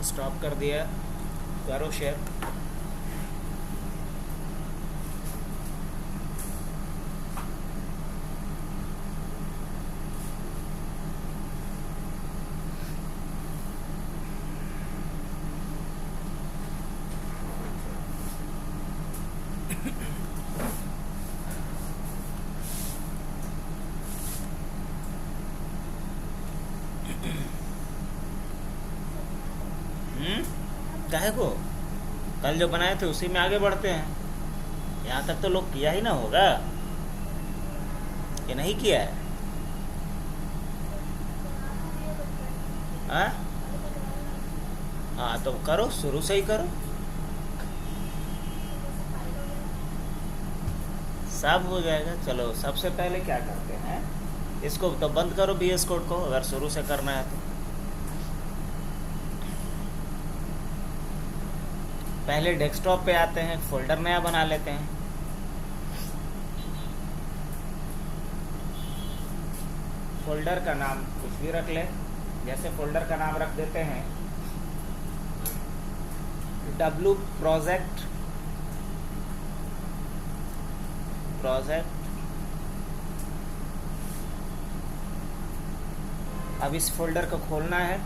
Stop कर दिया, करो शेयर। काहे को? कल जो बनाए थे उसी में आगे बढ़ते हैं। यहाँ तक तो लोग किया ही ना होगा, कि नहीं किया है? हाँ हाँ, तो करो, शुरू से ही करो, सब हो जाएगा। चलो सबसे पहले क्या करते हैं, इसको तो बंद करो VS कोड को, अगर शुरू से करना है तो। पहले डेस्कटॉप पे आते हैं, फोल्डर नया बना लेते हैं। फोल्डर का नाम कुछ भी रख ले, जैसे फोल्डर का नाम रख देते हैं W प्रोजेक्ट। अब इस फोल्डर को खोलना है,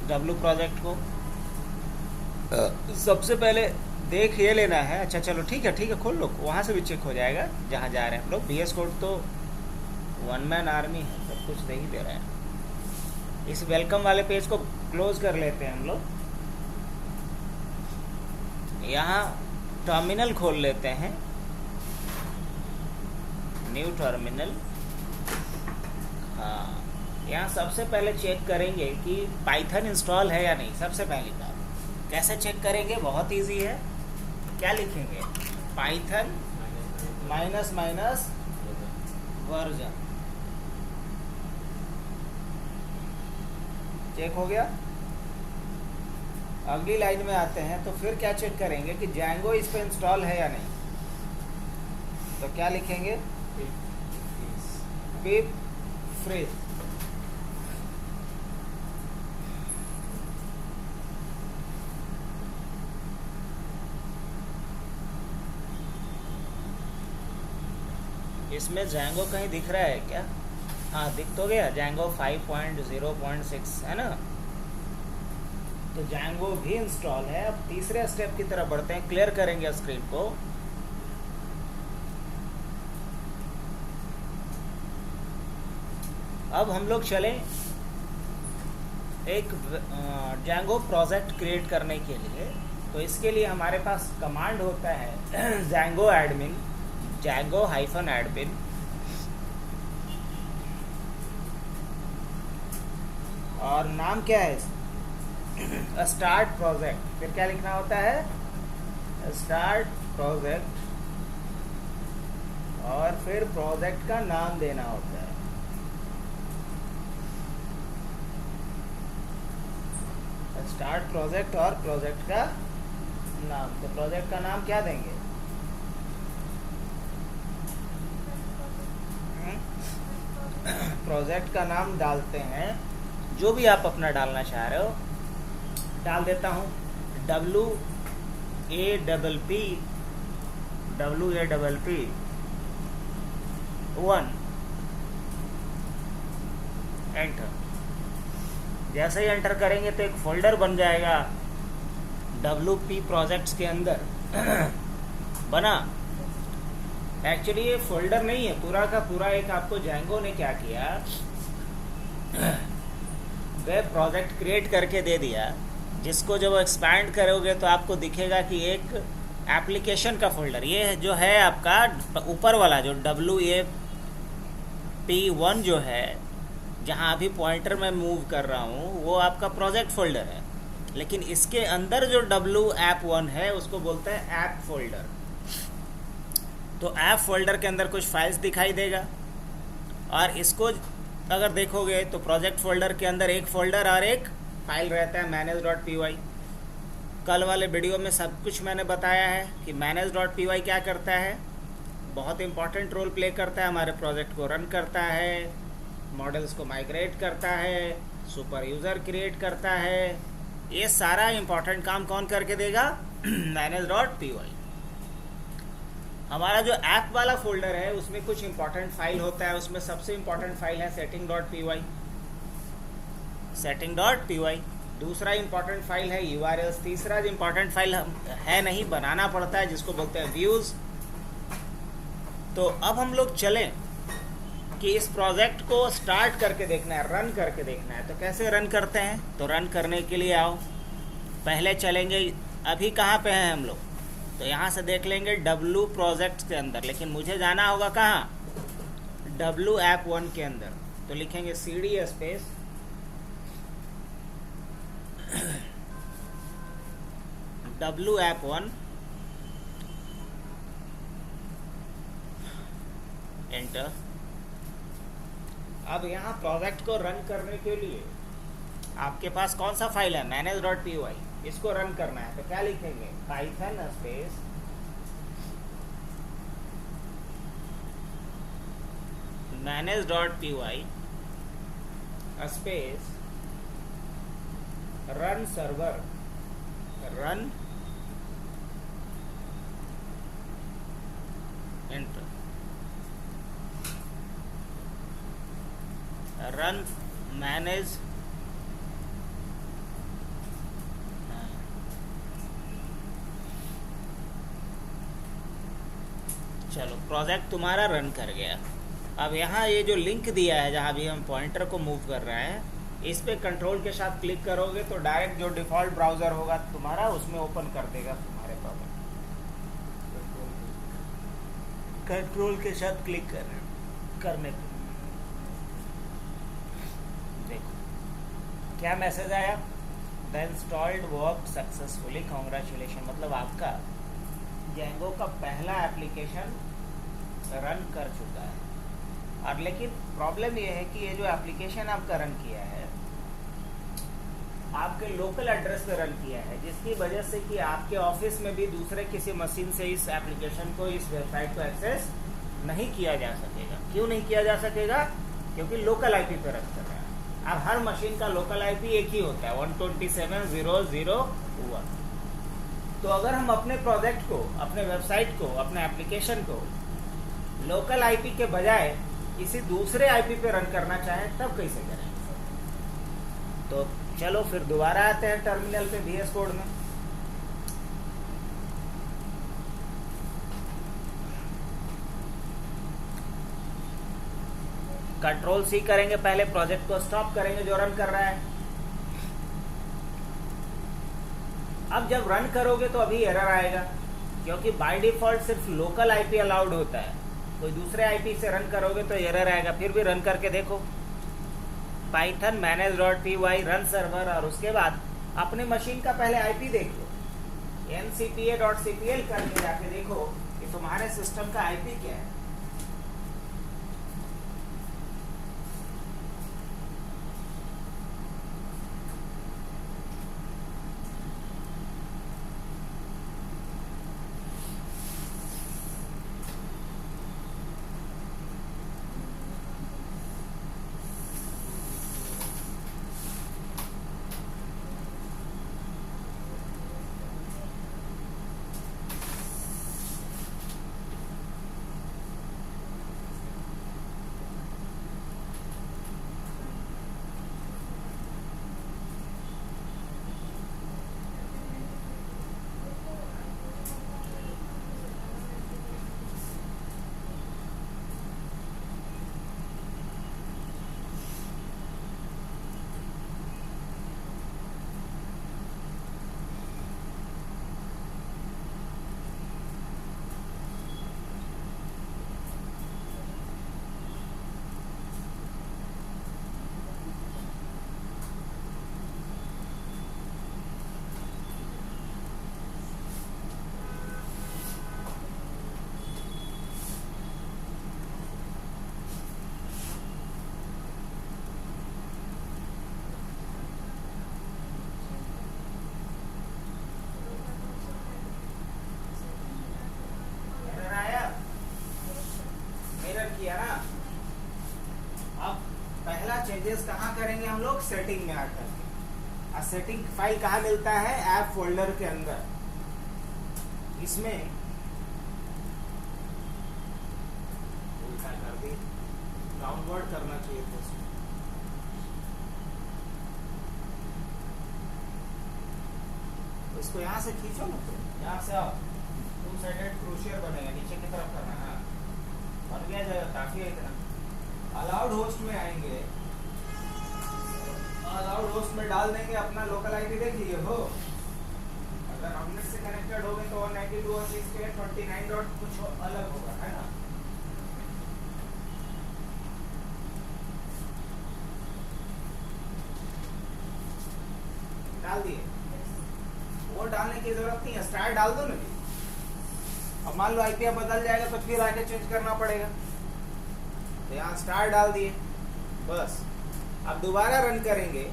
W प्रोजेक्ट को। सबसे पहले देख ये लेना है। अच्छा चलो ठीक है, खोल लो, वहाँ से भी चेक हो जाएगा जहाँ जा रहे हैं हम लोग। VS कोड तो वन मैन आर्मी है, सब कुछ दे ही दे रहे हैं। इस वेलकम वाले पेज को क्लोज कर लेते हैं हम लोग। यहाँ टर्मिनल खोल लेते हैं, न्यू टर्मिनल। हाँ, यहाँ सबसे पहले चेक करेंगे कि पाइथन इंस्टॉल है या नहीं। सबसे पहली बात कैसे चेक करेंगे, बहुत इजी है। क्या लिखेंगे, पाइथन -- वर्जन। चेक हो गया। अगली लाइन में आते हैं, तो फिर क्या चेक करेंगे कि जैंगो इस पे इंस्टॉल है या नहीं। तो क्या लिखेंगे, पिप फ्रीज। इसमें जैंगो कहीं दिख रहा है क्या? हाँ, दिख तो गया, जैंगो 5.0.6 है ना। तो जैंगो भी इंस्टॉल है। अब तीसरे स्टेप की तरफ बढ़ते हैं, क्लियर करेंगे स्क्रीन को। अब हम लोग चलें एक जैंगो प्रोजेक्ट क्रिएट करने के लिए। तो इसके लिए हमारे पास कमांड होता है जैंगो एडमिन, Django-admin। और नाम क्या है, स्टार्ट प्रोजेक्ट। फिर क्या लिखना होता है, स्टार्ट प्रोजेक्ट, और फिर प्रोजेक्ट का नाम देना होता है। स्टार्ट प्रोजेक्ट और प्रोजेक्ट का नाम। तो प्रोजेक्ट का नाम क्या देंगे, प्रोजेक्ट का नाम डालते हैं जो भी आप अपना डालना चाह रहे हो। डाल देता हूँ WAPP 1। एंटर। जैसे ही एंटर करेंगे तो एक फोल्डर बन जाएगा WP प्रोजेक्ट्स के अंदर। बना। एक्चुअली ये फोल्डर नहीं है, पूरा का पूरा एक आपको जैंगो ने क्या किया, वेब प्रोजेक्ट क्रिएट करके दे दिया, जिसको जब एक्सपैंड करोगे तो आपको दिखेगा कि एक एप्लीकेशन का फोल्डर, ये जो है आपका ऊपर वाला जो WAP1 जो है, जहाँ अभी पॉइंटर में मूव कर रहा हूँ, वो आपका प्रोजेक्ट फोल्डर है। लेकिन इसके अंदर जो WAP1 है उसको बोलते हैं ऐप फोल्डर। तो ऐप फोल्डर के अंदर कुछ फाइल्स दिखाई देगा, और इसको अगर देखोगे तो प्रोजेक्ट फोल्डर के अंदर एक फोल्डर और एक फाइल रहता है manage.py। कल वाले वीडियो में सब कुछ मैंने बताया है कि manage.py क्या करता है, बहुत इंपॉर्टेंट रोल प्ले करता है। हमारे प्रोजेक्ट को रन करता है, मॉडल्स को माइग्रेट करता है, सुपर यूज़र क्रिएट करता है, ये सारा इंपॉर्टेंट काम कौन करके देगा? manage.py। हमारा जो ऐप वाला फोल्डर है उसमें कुछ इंपॉर्टेंट फाइल होता है, उसमें सबसे इंपॉर्टेंट फाइल है setting.py। setting.py दूसरा इंपॉर्टेंट फाइल है URLs। तीसरा जो इंपॉर्टेंट फाइल है नहीं, बनाना पड़ता है, जिसको बोलते हैं व्यूज। तो अब हम लोग चलें कि इस प्रोजेक्ट को स्टार्ट करके देखना है, रन करके देखना है। तो कैसे रन करते हैं? तो रन करने के लिए आओ, पहले चलेंगे, अभी कहाँ पे हैं हम लोग? तो यहाँ से देख लेंगे W प्रोजेक्ट के अंदर, लेकिन मुझे जाना होगा कहाँ? W ऐप 1 के अंदर। तो लिखेंगे CD space W app 1, enter. अब यहाँ प्रोजेक्ट को रन करने के लिए आपके पास कौन सा फाइल है? manage.py। इसको रन करना है तो क्या लिखेंगे? Python space manage.py space run server, run, enter. Run manage, चलो प्रोजेक्ट तुम्हारा रन कर गया। अब यहाँ ये जो लिंक दिया है जहाँ भी हम पॉइंटर को मूव कर रहे हैं, इस पे कंट्रोल के साथ क्लिक करोगे तो डायरेक्ट जो डिफ़ॉल्ट ब्राउज़र होगा तुम्हारा उसमें ओपन कर देगा तुम्हारे प्रोजेक्ट। कंट्रोल के साथ क्लिक करने पे देखो क्या मैसेज आया? The installed work successfully, congratulation. मतलब आपका जेंगो का पहला एप्लीकेशन रन कर चुका है। और लेकिन प्रॉब्लम ये है कि ये जो एप्लीकेशन आपका रन किया है आपके लोकल एड्रेस पे रन किया है, जिसकी वजह से कि आपके ऑफिस में भी दूसरे किसी मशीन से इस एप्लीकेशन को, इस वेबसाइट को एक्सेस नहीं किया जा सकेगा। क्यों नहीं किया जा सकेगा? क्योंकि लोकल आईपी पे रन कर रहा है। अब हर मशीन का लोकल आईपी एक ही होता है, 127.0.0.1। तो अगर हम अपने प्रोजेक्ट को, अपने वेबसाइट को, अपने एप्लीकेशन को लोकल आईपी के बजाय किसी दूसरे आईपी पे रन करना चाहें तब कैसे करें? तो चलो फिर दोबारा आते हैं टर्मिनल पे VS कोड में। कंट्रोल C करेंगे, पहले प्रोजेक्ट को स्टॉप करेंगे जो रन कर रहा है। अब जब रन करोगे तो अभी एरर आएगा, क्योंकि बाय डिफॉल्ट सिर्फ लोकल आईपी अलाउड होता है। कोई दूसरे आईपी से रन करोगे तो एरर आएगा। फिर भी रन करके देखो, पाइथन manage.py रन सर्वर, और उसके बाद अपने मशीन का पहले आईपी देख लो, ncpa.cpl करके जाके देखो कि तुम्हारे सिस्टम का आईपी क्या है। किया ना। अब पहला चेंजेस कहाँ करेंगे हम लोग? सेटिंग में आकर के। सेटिंग फाइल कहाँ मिलता है? ऐप फोल्डर के अंदर। इसमें उल्टा कर दी, डाउनवर्ड करना चाहिए था इसको। इसको यहाँ से खींचो ना, तो यहाँ से आओ, टू साइडेड क्रोशियर बनेगा, नीचे की तरफ करना है। बन गया जगह, काफी है इतना। अलाउड होस्ट में आएंगे, अलाउड होस्ट में डाल देंगे अपना लोकल आईपी, देख लिए हो। अगर हमनेट से कनेक्टेड हो गए तो 192.168.29 डॉट कुछ अलग होगा, है ना। डाल दिए, वो डालने की जरूरत नहीं है, स्टार डाल दो ना। अब मान लो आईपी बदल जाएगा तो फिर आगे चेंज करना पड़ेगा, तो यहाँ स्टार डाल दिए बस। अब दोबारा रन करेंगे,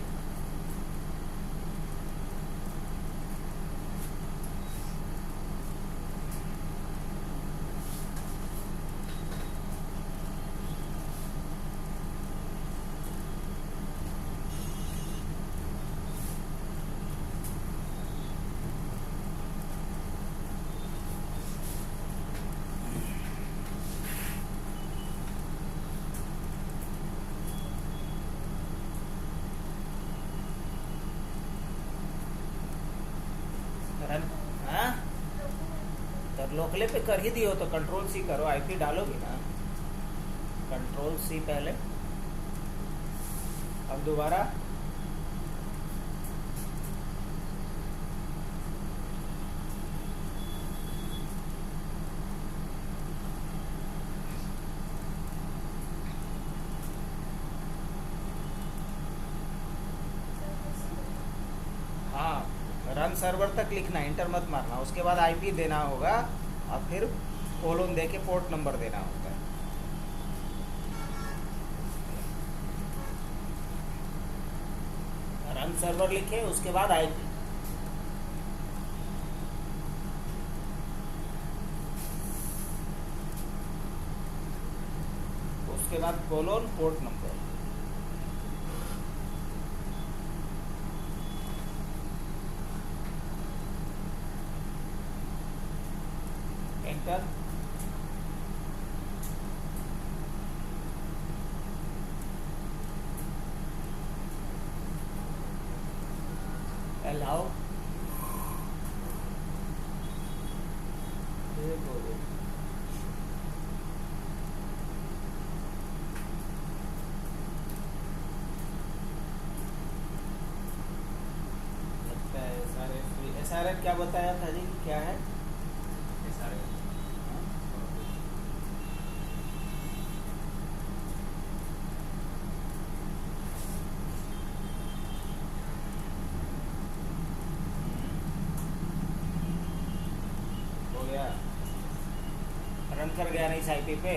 तो लोकले पे कर ही दियो तो कंट्रोल सी करो, आईपी डालोगे ना, कंट्रोल सी पहले। अब दोबारा रन सर्वर तक लिखना, इंटर मत मारना। उसके बाद आईपी देना होगा और फिर कोलोन दे के पोर्ट नंबर देना होता है। रन सर्वर लिखे, उसके बाद आईपी। उसके बाद colon port number. Enter. Allow. S R F क्या बताया था जी, क्या है एसआरएफ? रन कर गया ना इस आईपी पे।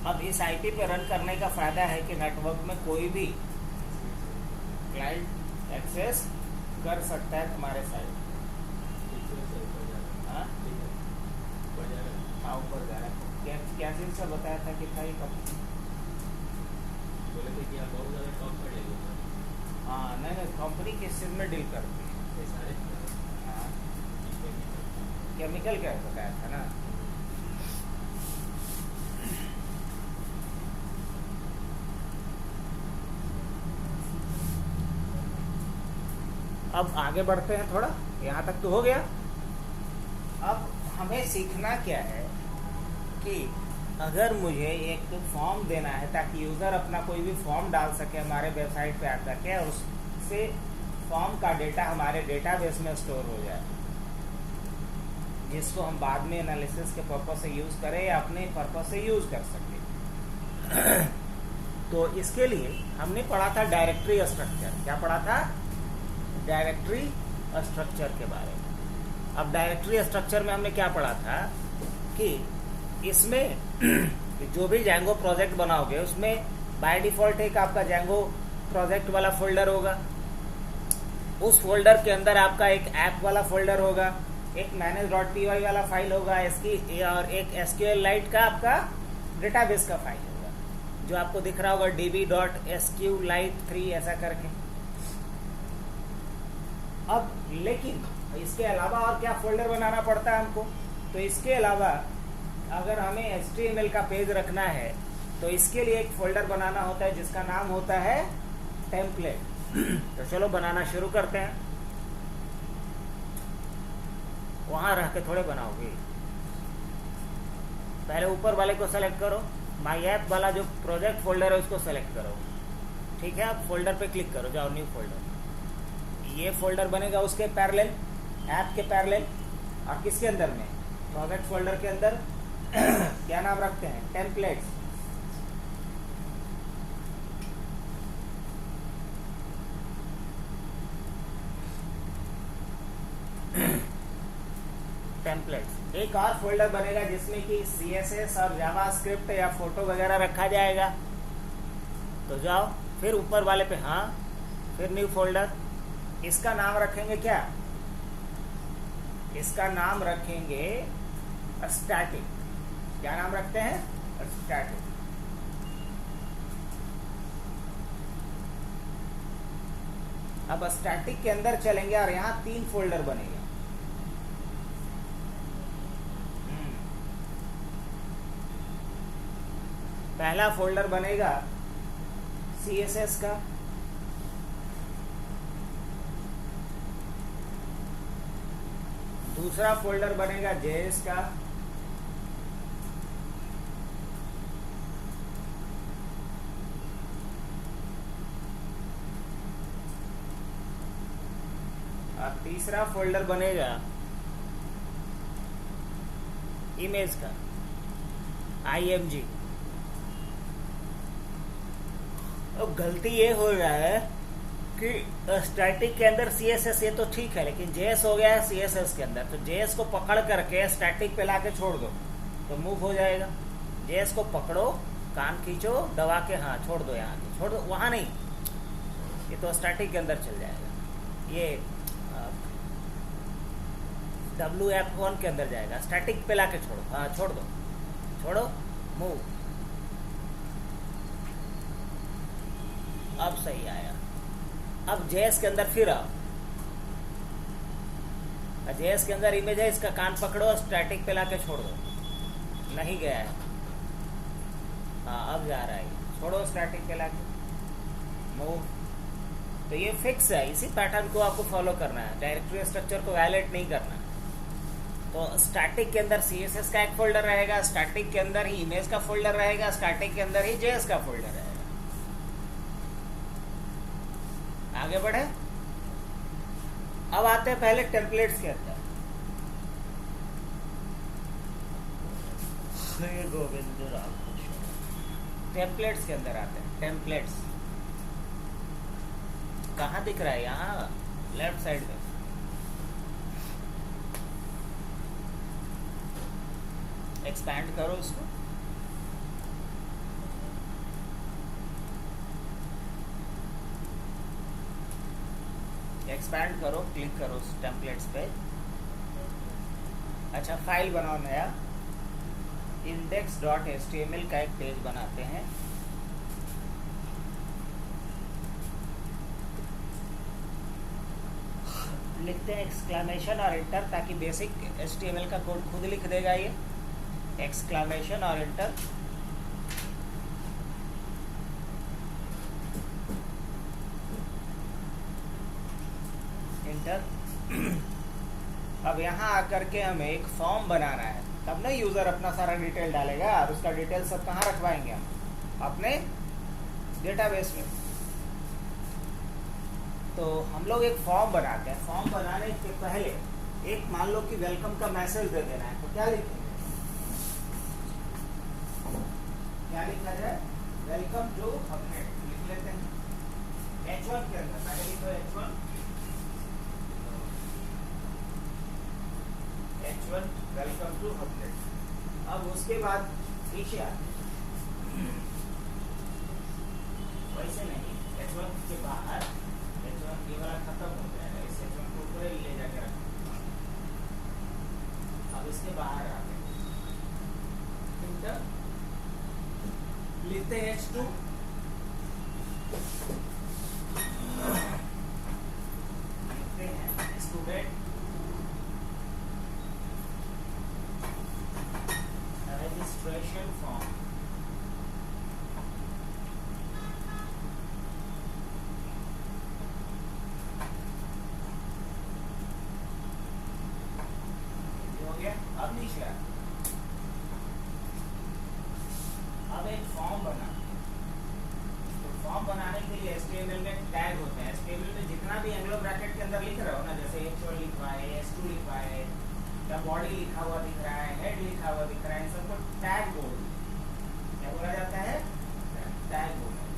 अब इस आईपी पे रन करने का फायदा है कि नेटवर्क में कोई भी क्लाइंट एक्सेस कर सकता है तुम्हारे साइट। हाँ ऊपर जा रहा है। क्या चीज से बताया था कि था ये कंपनी? बोले थे कि आप बहुत ज़्यादा टॉप पर ले। हाँ नहीं, कंपनी किस चीज़ में डील करती है? हाँ केमिकल क्या बताया था ना। अब आगे बढ़ते हैं थोड़ा, यहाँ तक तो हो गया। अब हमें सीखना क्या है कि अगर मुझे एक फॉर्म देना है ताकि यूज़र अपना कोई भी फॉर्म डाल सके हमारे वेबसाइट पे आकर के, और उससे फॉर्म का डेटा हमारे डेटाबेस में स्टोर हो जाए, जिसको हम बाद में एनालिसिस के पर्पस से यूज़ करें या अपने पर्पस से यूज़ कर सकें। तो इसके लिए हमने पढ़ा था डायरेक्टरी स्ट्रक्चर। क्या पढ़ा था? डायरेक्टरी स्ट्रक्चर के बारे में। अब डायरेक्टरी स्ट्रक्चर में हमने क्या पढ़ा था कि इसमें जो भी जैंगो प्रोजेक्ट बनाओगे उसमें बाय डिफॉल्ट एक आपका जैंगो प्रोजेक्ट वाला फोल्डर होगा। उस फोल्डर के अंदर आपका एक ऐप वाला फोल्डर होगा, एक manage.py वाला फाइल होगा इसकी, और एक SQLite का आपका डेटाबेस का फाइल होगा जो आपको दिख रहा होगा db.sqlite3 ऐसा करके। अब लेकिन इसके अलावा और क्या फोल्डर बनाना पड़ता है हमको, तो इसके अलावा अगर हमें HTML का पेज रखना है तो इसके लिए एक फोल्डर बनाना होता है जिसका नाम होता है टेम्पलेट। तो चलो बनाना शुरू करते हैं। वहां रह के थोड़े बनाओगे, पहले ऊपर वाले को सेलेक्ट करो, माई ऐप वाला जो प्रोजेक्ट फोल्डर है उसको सेलेक्ट करो। ठीक है, अब फोल्डर पे क्लिक करो, जाओ न्यू फोल्डर। ये फोल्डर बनेगा उसके पैरेलल, ऐप के पैरेलल, और किसके अंदर में, प्रोजेक्ट फोल्डर के अंदर। क्या नाम रखते हैं, टेम्पलेट्स। टेम्पलेट्स। एक और फोल्डर बनेगा जिसमें कि CSS और जावास्क्रिप्ट या फोटो वगैरह रखा जाएगा। तो जाओ फिर ऊपर वाले पे, हाँ, फिर न्यू फोल्डर। इसका नाम रखेंगे क्या, इसका नाम रखेंगे स्टैटिक। क्या नाम रखते हैं, स्टैटिक। अब स्टैटिक के अंदर चलेंगे और यहाँ 3 फोल्डर बनेगा। पहला फोल्डर बनेगा CSS का, दूसरा फोल्डर बनेगा JS का, और तीसरा फोल्डर बनेगा इमेज का, IMG। अब गलती ये हो रहा है कि स्टैटिक के अंदर CSS ये तो ठीक है, लेकिन JS हो गया है CSS के अंदर। तो JS को पकड़ करके स्टैटिक पे लाके छोड़ दो तो मूव हो जाएगा। JS को पकड़ो, कान खींचो, दबा के, हाँ छोड़ दो, यहाँ छोड़ दो, वहाँ नहीं, ये तो स्टैटिक के अंदर चल जाएगा। ये WF1 के अंदर जाएगा, स्टैटिक पे लाके छोड़ो, हाँ छोड़ दो, छोड़ो, मूव। अब सही आया। अब JS के अंदर फिर आओ, JS के अंदर इमेज है, इसका कान पकड़ो, स्टैटिक पे लाके छोड़ दो, नहीं गया है, हाँ अब जा रहा है, छोड़ो स्टैटिक पे लाके, मूव। तो ये फिक्स है, इसी पैटर्न को आपको फॉलो करना है, डायरेक्टरी स्ट्रक्चर को वायलेट नहीं करना। तो स्टैटिक के अंदर CSS का एक फोल्डर रहेगा, स्टैटिक के अंदर ही इमेज का फोल्डर रहेगा, स्टैटिक के अंदर ही JS का फोल्डर रहेगा। आगे बढ़े। अब आते हैं पहले टेम्पलेट्स के अंदर। गोविंद राम, टेम्पलेट्स के अंदर आते हैं। टेम्पलेट्स कहाँ दिख रहा है, यहाँ लेफ्ट साइड में। एक्सपैंड करो इसको, एक्सपैंड करो, क्लिक करो टेम्पलेट्स पे। अच्छा, फाइल बनाओ नया, index.html का एक पेज बनाते हैं। लिखते हैं एक्सक्लेमेशन और इंटर, ताकि बेसिक HTML का कोड खुद लिख देगा ये। एक्सक्लेमेशन और इंटर। अब यहाँ आकर के हमें एक फॉर्म बनाना है, तब ना यूजर अपना सारा डिटेल डालेगा, और उसका डिटेल सब कहाँ रखवाएंगे हम, अपने डेटाबेस में। तो हम लोग एक फॉर्म बनाते हैं। फॉर्म बनाने के पहले एक मान लो कि वेलकम का मैसेज दे देना है, तो क्या लिखेंगे, क्या लिखा जाए, वेलकम टू अपडेट लिख लेते हैं। H1 के अंदर पहले लिखो H1 वेलकम टू अपडेट। अब उसके बाद पीछे आते वैसे नहीं, H1 के बाहर H1 ये वाला खत्म हो जाएगा, इस H1 को ऊपर ही ले जाके रखना। अब इसके बाहर आते इंटर, लिखते हैं H2, लिखते हैं अच्छा, अब एक फॉर्म बना, तो फॉर्म बनाने के लिए HTML में टैग होते हैं। HTML में जितना भी एंगलो ब्रैकेट के अंदर लिख रहे हो ना, जैसे H1 लिखा है, H2 लिखा है, या बॉडी लिखा हुआ दिख रहा है, हेड लिखा हुआ दिख रहा है, इन सबको टैग बोलते हैं। क्या बोला जाता है? टैग बोलते हैं।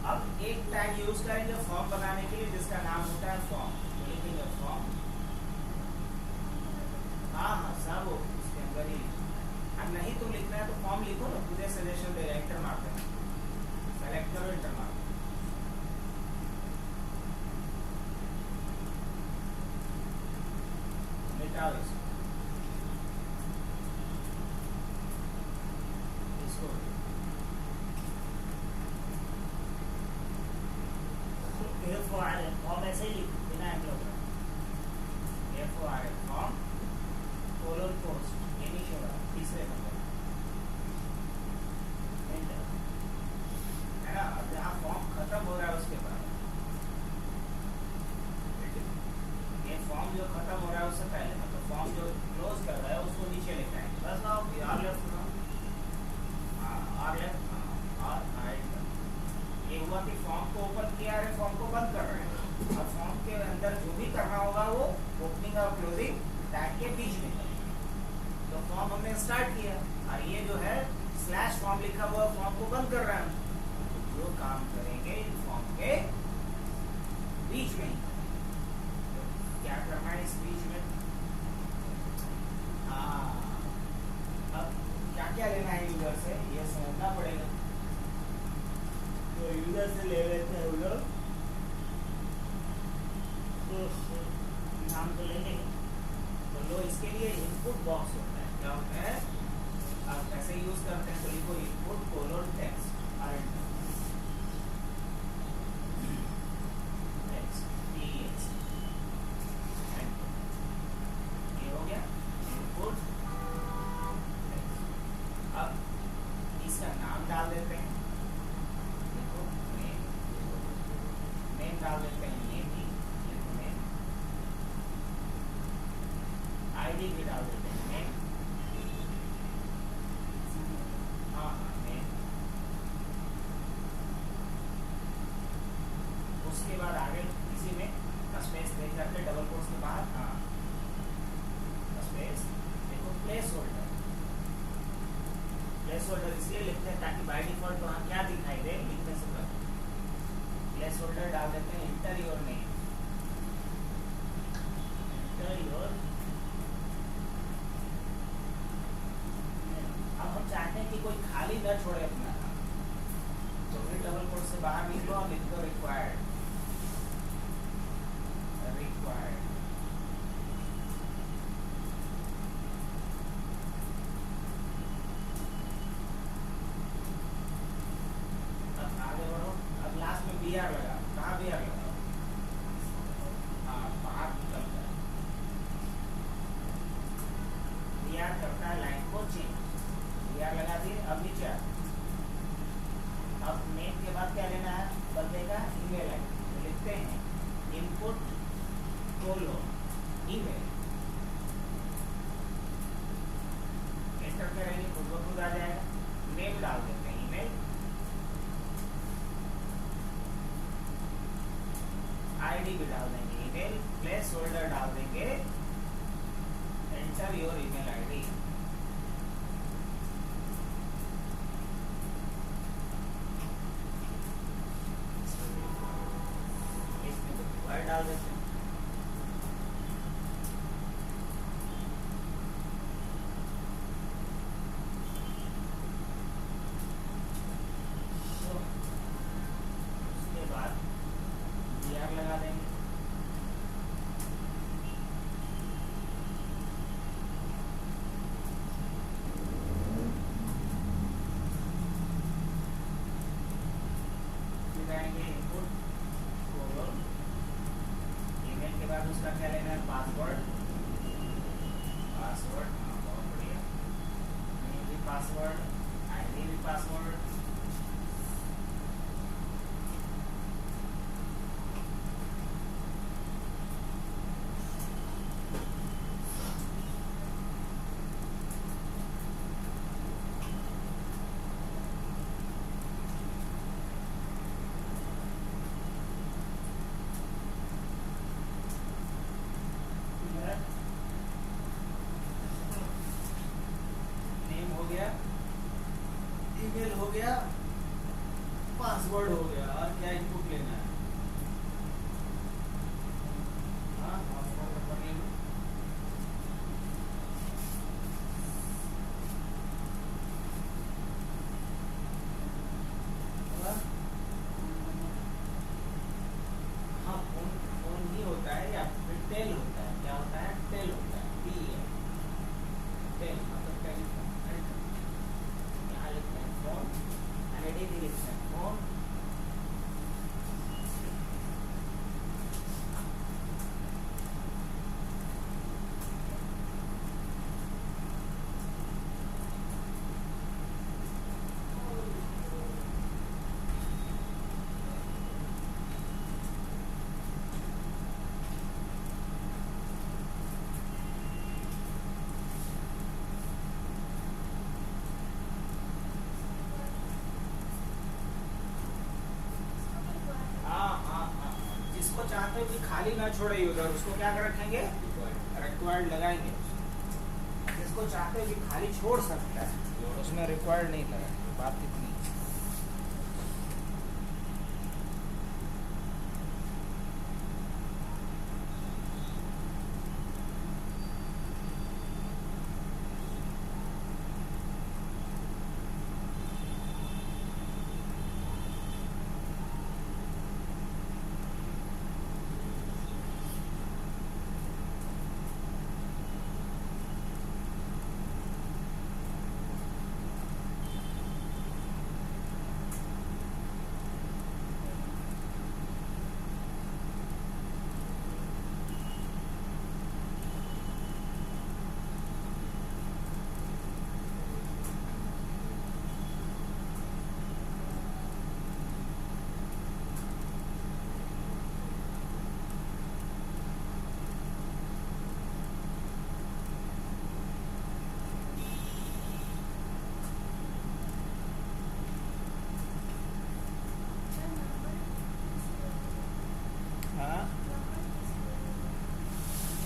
अब एक टैग यूज करेंगे फॉर्म बनाने के लिए जिसका नाम होता है फॉर्म। तो लिखेंगे फॉर्म, हाँ हाँ सब उसके अंदर ही। अब नहीं तुम लिखना है तो फॉर्म लिखो ना, पूरे सजेशन देगा, एंटर मार देना, सेलेक्ट करो, एंटर मार, मिटाओ इसको। फॉर्म ऐसे ही लिखो बिना एंगलो का, फॉर्म कोलन पोस्ट, ये नहीं छोड़ा, तीसरे नंबर है ना। अब जहाँ फॉर्म खत्म हो रहा है उसके बाद, ये फॉर्म जो खत्म हो रहा है उससे पहले, मतलब फॉर्म जो क्लोज कर रहा है उसको नीचे लिखना है। बस आओ R left, R left, R right. ये हुआ कि फॉर्म को ओपन किया है, फॉर्म को बंद कर रहे हैं। अब फॉर्म के अंदर जो भी करना होगा वो ओपनिंग और क्लोजिंग टैग के बीच में करेंगे। तो फॉर्म हमने स्टार्ट किया और ये जो है स्लैश फॉर्म लिखा हुआ फॉर्म को बंद कर रहा है। तो जो काम करेंगे इन फॉर्म के बीच में ही, तो क्या करना है इस बीच में, अब क्या क्या लेना है यूजर से ये समझना पड़ेगा। तो यूजर से ले लेते हैं यूजर, तो नाम तो लेंगे। तो लो इसके लिए इनपुट बॉक्स होता है। क्या होता है? आप कैसे यूज करते हैं? तो लिखो इनपुट कोलोन टेक्स्ट, ये हो गया इनपुट। अब इसका नाम डाल देते हैं, देखो नेम डाल देते हैं, नेम ही नेम, आईडी भी डाल देते हैं, नेम, हाँ हाँ नेम। उसके बाद आगे इसी में स्पेस दे करके डबल कोट्स के बाद, हाँ स्पेस, देखो प्लेस होल्डर। प्लेस होल्डर इसलिए लिखते हैं ताकि बाय डिफॉल्ट वहाँ क्या दिखाई दे लिखने से पहले। प्लेस होल्डर डाल देते हैं, inter your name, inter your. अब हम चाहते हैं कि कोई खाली न छोड़े अपना नाम, तो फिर डबल कोट से बाहर निकलो और लिख दो रिक्वायर्ड, रिक्वायर्ड। अब आगे बढ़ो, अब लास्ट में BR लगा, कहाँ BR लगा, हाँ बाहर निकलता है, BR करता है लाइन को चेंज, BR लगा दिए। अब नीचे अब नेम के बाद क्या लेना है बंदे का ईमेल है, तो लिखते हैं इनपुट कोलोन ईमेल, एंटर करेंगे खुद ब खुद आ जाएगा। नेम डाल देते हैं ईमेल, आईडी भी डाल देंगे ईमेल, प्लेस होल्डर डाल देंगे, एंटर योर ईमेल आईडी। डाल देते हैं, तो उसके बाद BR लगा देंगे। फिर आएंगे इनपुट कोलोन, ईमेल के बाद उसका क्या लेना है पासवर्ड, पासवर्ड, हाँ बहुत बढ़िया, नेम भी पासवर्ड, आईडी भी पासवर्ड। जिसको चाहते हो कि खाली ना छोड़े यूजर, उसको क्या कर रखेंगे, रिक्वायर्ड लगाएंगे। जिसको चाहते हो कि खाली छोड़ सकता है उसमें रिक्वायर्ड नहीं लगाएंगे। बात कितनी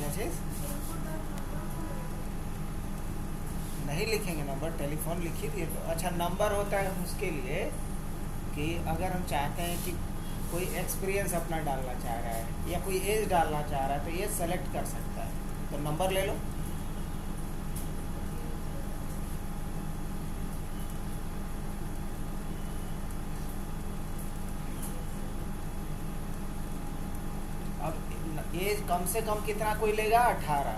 चीज नहीं लिखेंगे नंबर, टेलीफोन लिखी दिए तो। अच्छा, नंबर होता है उसके लिए कि अगर हम चाहते हैं कि कोई एक्सपीरियंस अपना डालना चाह रहा है या कोई एज डालना चाह रहा है तो ये सेलेक्ट कर सकता है, तो नंबर ले लो। अब एज कम से कम कितना कोई लेगा, 18,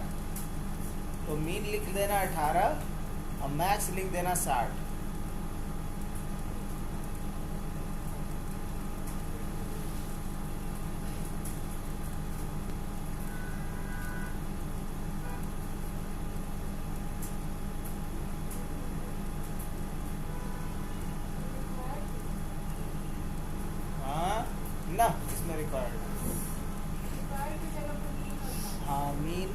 तो मीन लिख देना 18 और मैक्स लिख देना 60। हाँ ना, इसमें रिक्वायर्ड, हाँ mean,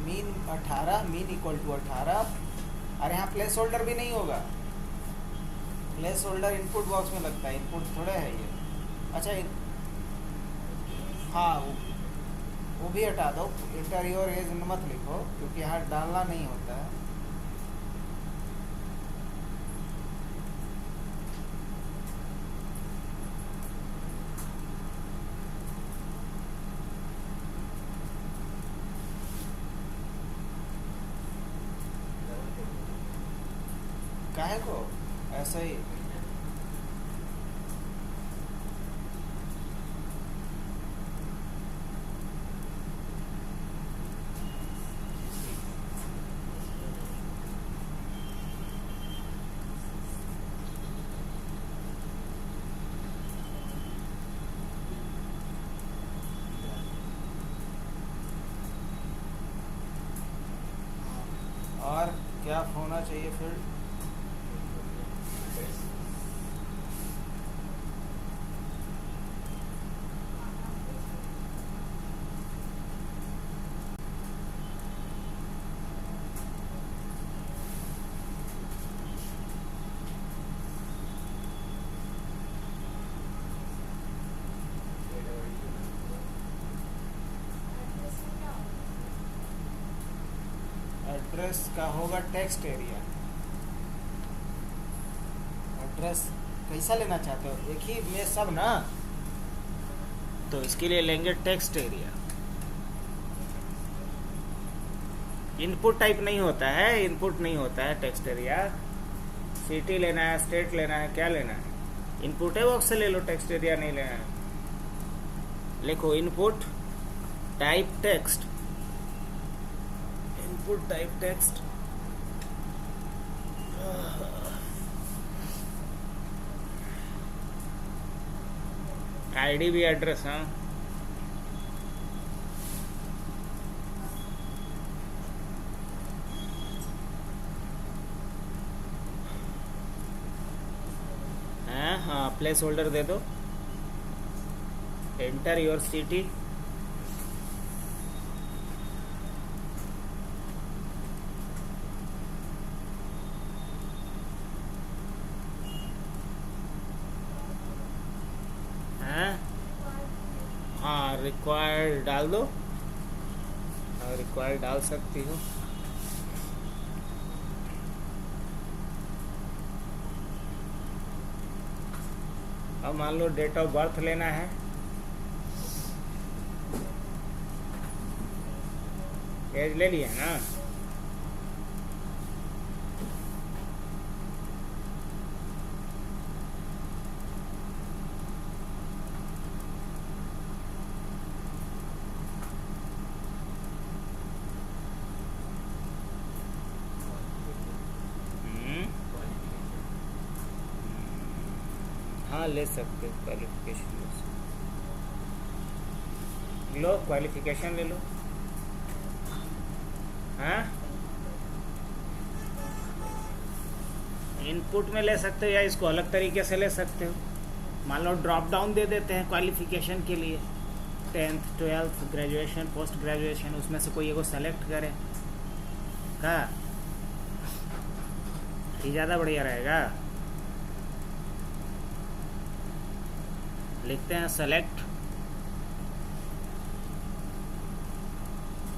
mean 18, mean equal to 18। और यहाँ प्लेस होल्डर भी नहीं होगा, प्लेस होल्डर इनपुट बॉक्स में लगता है, इनपुट थोड़ा है ये। अच्छा हाँ, वो भी हटा दो, इंटर योर एज मत लिखो क्योंकि यहाँ डालना नहीं होता है। काहे को ऐसे ही, और क्या होना चाहिए फिर, एड्रेस का होगा टेक्स्ट एरिया। एड्रेस कैसा लेना चाहते हो, एक ही में सब ना, तो इसके लिए लेंगे टेक्स्ट एरिया। इनपुट टाइप नहीं होता है, इनपुट नहीं होता है टेक्स्ट एरिया। सिटी लेना है, स्टेट लेना है, क्या लेना है, इनपुट है बॉक्स से ले लो, टेक्स्ट एरिया नहीं लेना है। लिखो input type text, input type text. ID भी एड्रेस, हाँ हाँ, प्लेस होल्डर दे दो, एंटर योर सिटी, हाँ, रिक्वायर्ड डाल दो। हाँ, रिक्वायर्ड डाल सकती हो। अब मान लो डेट ऑफ बर्थ लेना है। एज ले लिया ना। हाँ, ले सकते हो, क्वालिफिकेशन ले सकते। लो क्वालिफिकेशन ले लो। हाँ, इनपुट में ले सकते हो या इसको अलग तरीके से ले सकते हो। मान लो ड्रॉप डाउन दे देते हैं क्वालिफिकेशन के लिए, 10th 12th graduation post graduation, उसमें से कोई एगो सेलेक्ट करें का, ये ज़्यादा बढ़िया रहेगा। लिखते हैं सेलेक्ट,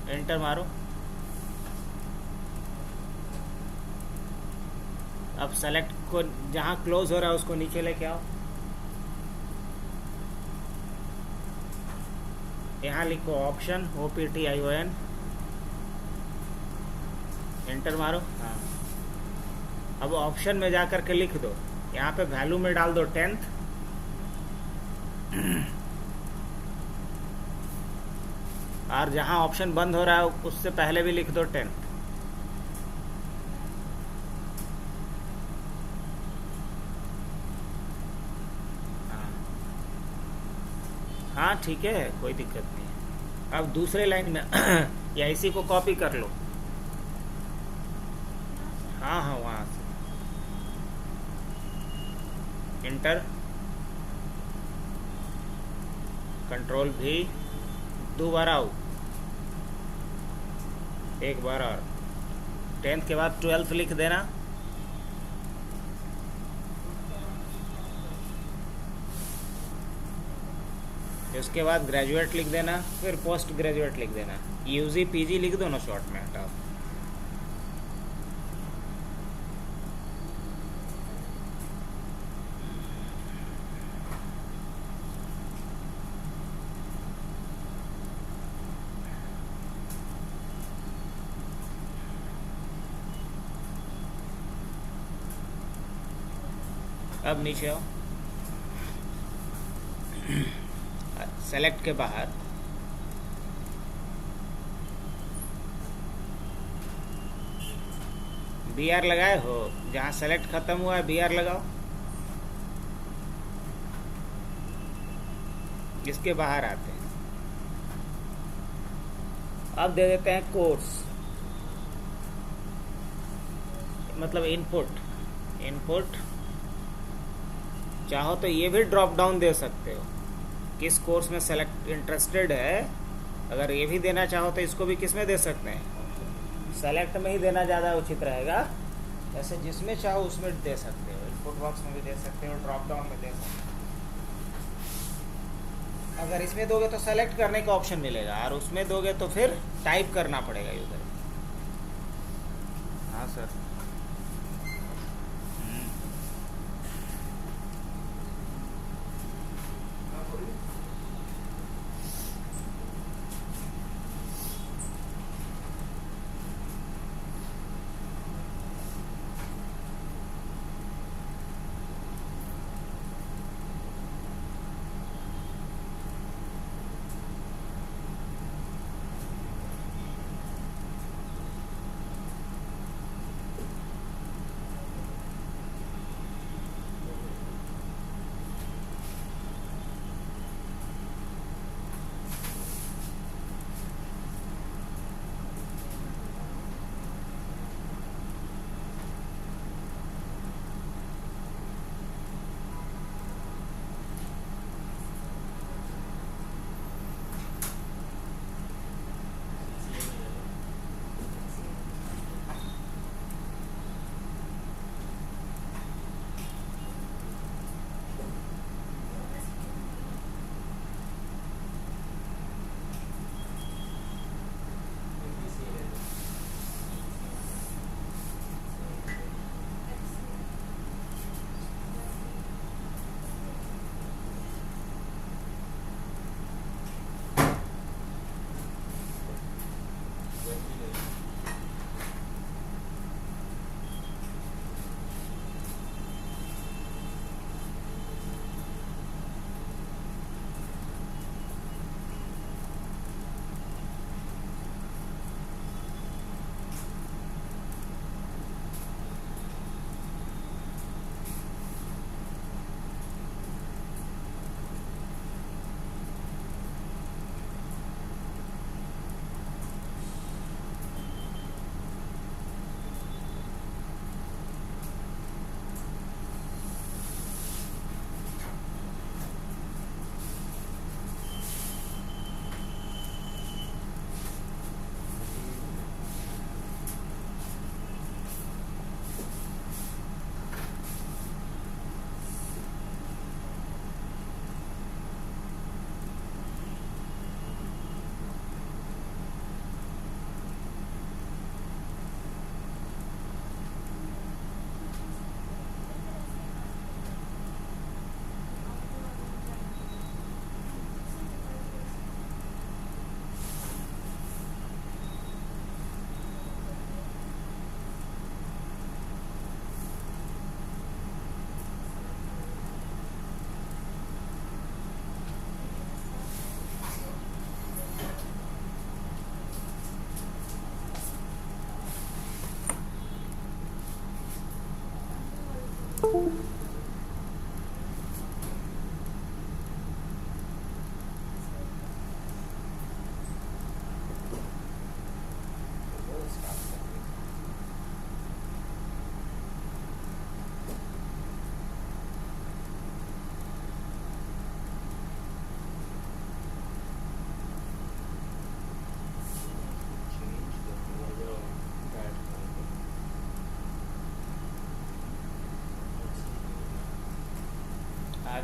एंटर मारो। अब सेलेक्ट को जहाँ क्लोज हो रहा है उसको नीचे लेके आओ। यहाँ लिखो ऑप्शन, OPTION, एंटर मारो। हाँ, अब ऑप्शन में जा कर के लिख दो, यहाँ पे वैल्यू में डाल दो 10th, और जहाँ ऑप्शन बंद हो रहा है उससे पहले भी लिख दो 10th। हाँ ठीक है, कोई दिक्कत नहीं है। अब दूसरे लाइन में या इसी को कॉपी कर लो। हाँ हाँ, वहाँ से इंटर, कंट्रोल भी, दोबारा आओ, एक बार और, 10th के बाद 12th लिख देना। उसके बाद ग्रेजुएट लिख देना, फिर पोस्ट ग्रेजुएट लिख देना। UG PG लिख दो ना शॉर्ट में, हटाओ। अब नीचे आओ, सेलेक्ट के बाहर BR लगाए हो, जहाँ सेलेक्ट खत्म हुआ है BR लगाओ। इसके बाहर आते हैं, अब दे देते हैं कोर्स, मतलब इनपुट। चाहो तो ये भी ड्रॉप डाउन दे सकते हो, किस कोर्स में सेलेक्ट इंटरेस्टेड है। अगर ये भी देना चाहो तो इसको भी किस में दे सकते हैं, सेलेक्ट में ही देना ज़्यादा उचित रहेगा। ऐसे जिसमें चाहो उसमें दे सकते हो, इनपुट बॉक्स में भी दे सकते हो, ड्रॉप डाउन में दे सकते हो। अगर इसमें दोगे तो सेलेक्ट करने का ऑप्शन मिलेगा, और उसमें दोगे तो फिर टाइप करना पड़ेगा यूजर। हाँ सर।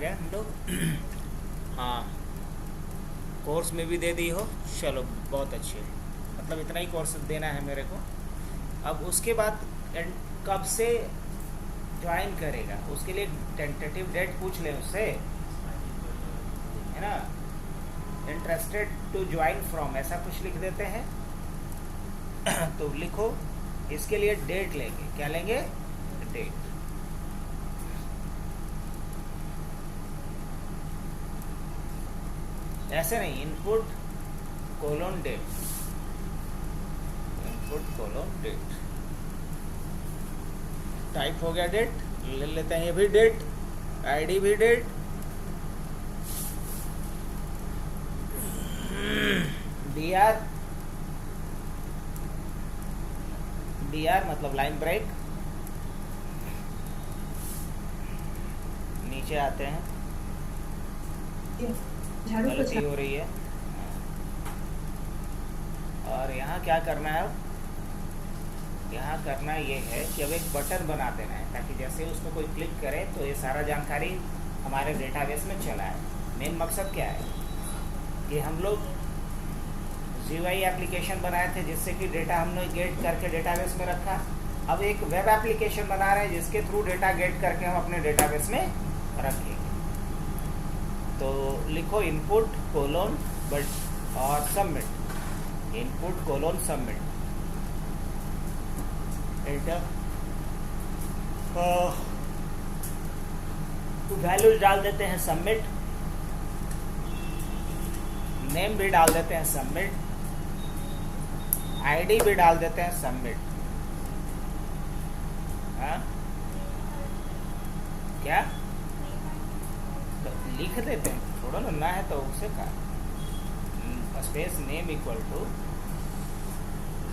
गए हम लोग। हाँ, कोर्स में भी दे दी हो, चलो बहुत अच्छे, मतलब इतना ही कोर्स देना है मेरे को। अब उसके बाद कब से ज्वाइन करेगा उसके लिए टेंटेटिव डेट पूछ लें उससे, है ना। इंटरेस्टेड टू ज्वाइन फ्रॉम ऐसा कुछ लिख देते हैं। तो लिखो, इसके लिए डेट लेंगे, क्या लेंगे, डेट। ऐसे नहीं, input colon date, input colon date, type हो गया डेट, ले लेते हैं ये भी डेट, आईडी भी डेट, डीआर, डीआर मतलब लाइन ब्रेक। नीचे आते हैं, गलती हो रही है। और यहाँ क्या करना है, अब यहाँ करना ये है कि अब एक बटन बना देना है, ताकि जैसे उसको कोई क्लिक करे तो ये सारा जानकारी हमारे डेटाबेस में चला है। मेन मकसद क्या है कि हम लोग GUI एप्लीकेशन बनाए थे जिससे कि डेटा हमने गेट करके डेटाबेस में रखा। अब एक वेब एप्लीकेशन बना रहे हैं जिसके थ्रू डेटा गेट करके हम अपने डेटाबेस में रखेंगे। तो लिखो इनपुट कोलोन बट और submit, input colon submit, enter. Values डाल देते हैं सबमिट, नेम भी डाल देते हैं सबमिट, आईडी भी डाल देते हैं सबमिट। हाँ क्या तो लिख देते हैं, थोड़ा ना है तो उसे का space name equal to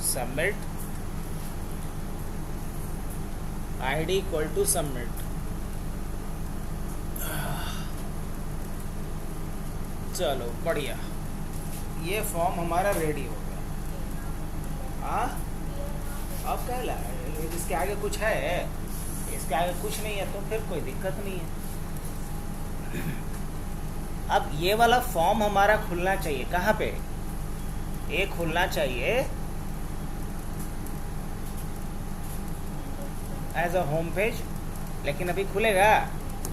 submit, ID equal to submit. चलो बढ़िया, ये फॉर्म हमारा रेडी हो गया। हाँ अब क्या ला, इसके आगे कुछ है, इसके आगे कुछ नहीं है तो फिर कोई दिक्कत नहीं है। अब ये वाला फॉर्म हमारा खुलना चाहिए कहाँ पे, ये खुलना चाहिए एज अ होम पेज, लेकिन अभी खुलेगा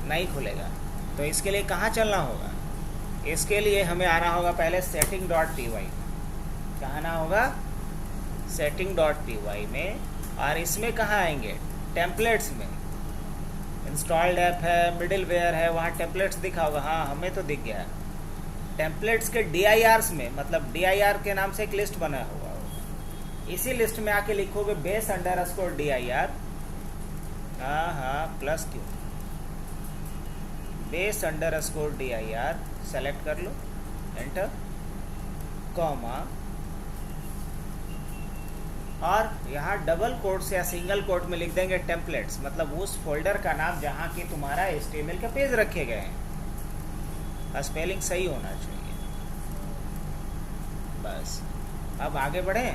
नहीं खुलेगा। तो इसके लिए कहाँ चलना होगा, इसके लिए हमें आना होगा पहले setting.py, कहाँ आना होगा setting.py में, और इसमें कहाँ आएंगे, टेम्पलेट्स में। इंस्टॉल्ड ऐप है, मिडिलवेयर है, वहाँ टेम्पलेट्स दिखा होगा, हाँ हमें तो दिख गया है। टेम्पलेट्स के DIRs में, मतलब DIR के नाम से एक लिस्ट बना हुआ होगा, इसी लिस्ट में आके लिखोगे base_dir, हाँ प्लस क्यों, base_dir सेलेक्ट कर लो, एंटर, कॉमा, और यहाँ डबल कोट्स या सिंगल कोट में लिख देंगे टेम्पलेट्स, मतलब उस फोल्डर का नाम जहाँ की तुम्हारा HTML के पेज रखे गए हैं। स्पेलिंग सही होना चाहिए। बस अब आगे बढ़ें।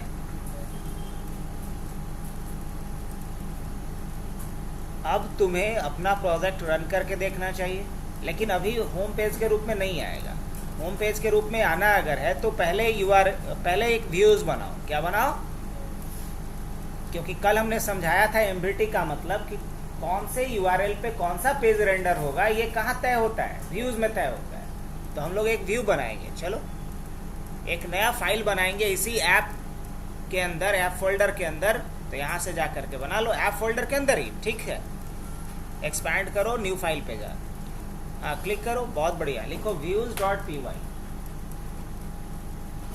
अब तुम्हें अपना प्रोजेक्ट रन करके देखना चाहिए, लेकिन अभी होम पेज के रूप में नहीं आएगा। होम पेज के रूप में आना अगर है तो पहले एक व्यूज बनाओ। क्या बनाओ, क्योंकि कल हमने समझाया था MVT का मतलब कि कौन से URL पे कौन सा पेज रेंडर होगा, ये कहाँ तय होता है, व्यूज में तय होता है। तो हम लोग एक व्यू बनाएंगे, चलो एक नया फाइल बनाएंगे इसी ऐप के अंदर, ऐप फोल्डर के अंदर। तो यहाँ से जा करके बना लो ऐप फोल्डर के अंदर ही, ठीक है। एक्सपैंड करो, न्यू फाइल पे जा, हाँ क्लिक करो, बहुत बढ़िया, लिखो views.py,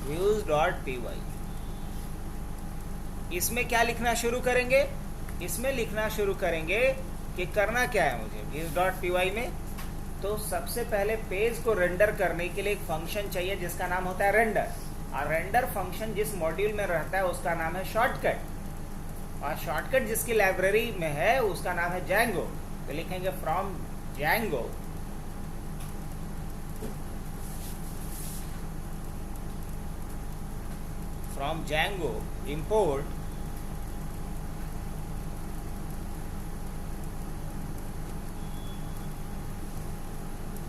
views.py। इसमें क्या लिखना शुरू करेंगे, इसमें लिखना शुरू करेंगे कि करना क्या है मुझे views.py में। तो सबसे पहले पेज को रेंडर करने के लिए एक फंक्शन चाहिए जिसका नाम होता है रेंडर, और रेंडर फंक्शन जिस मॉड्यूल में रहता है उसका नाम है शॉर्टकट, और शॉर्टकट जिसकी लाइब्रेरी में है उसका नाम है Django। तो लिखेंगे फ्रॉम Django import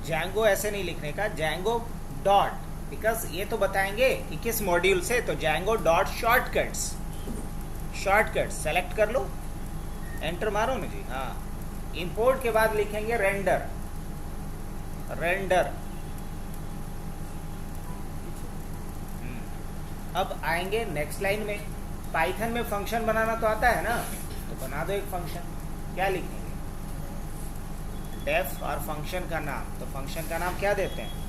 जैंगो ऐसे नहीं लिखने का, जैंगो डॉट, बिकॉज ये तो बताएंगे कि किस मॉड्यूल से, तो Django dot shortcuts, shortcuts select कर लो, एंटर मारो ना जी। हाँ, इंपोर्ट के बाद लिखेंगे रेंडर, रेंडर। अब आएंगे नेक्स्ट लाइन में, पाइथन में फंक्शन बनाना तो आता है ना, तो बना दो एक फंक्शन। क्या लिखेंगे? डेफ और फंक्शन का नाम, तो फंक्शन का नाम क्या देते हैं?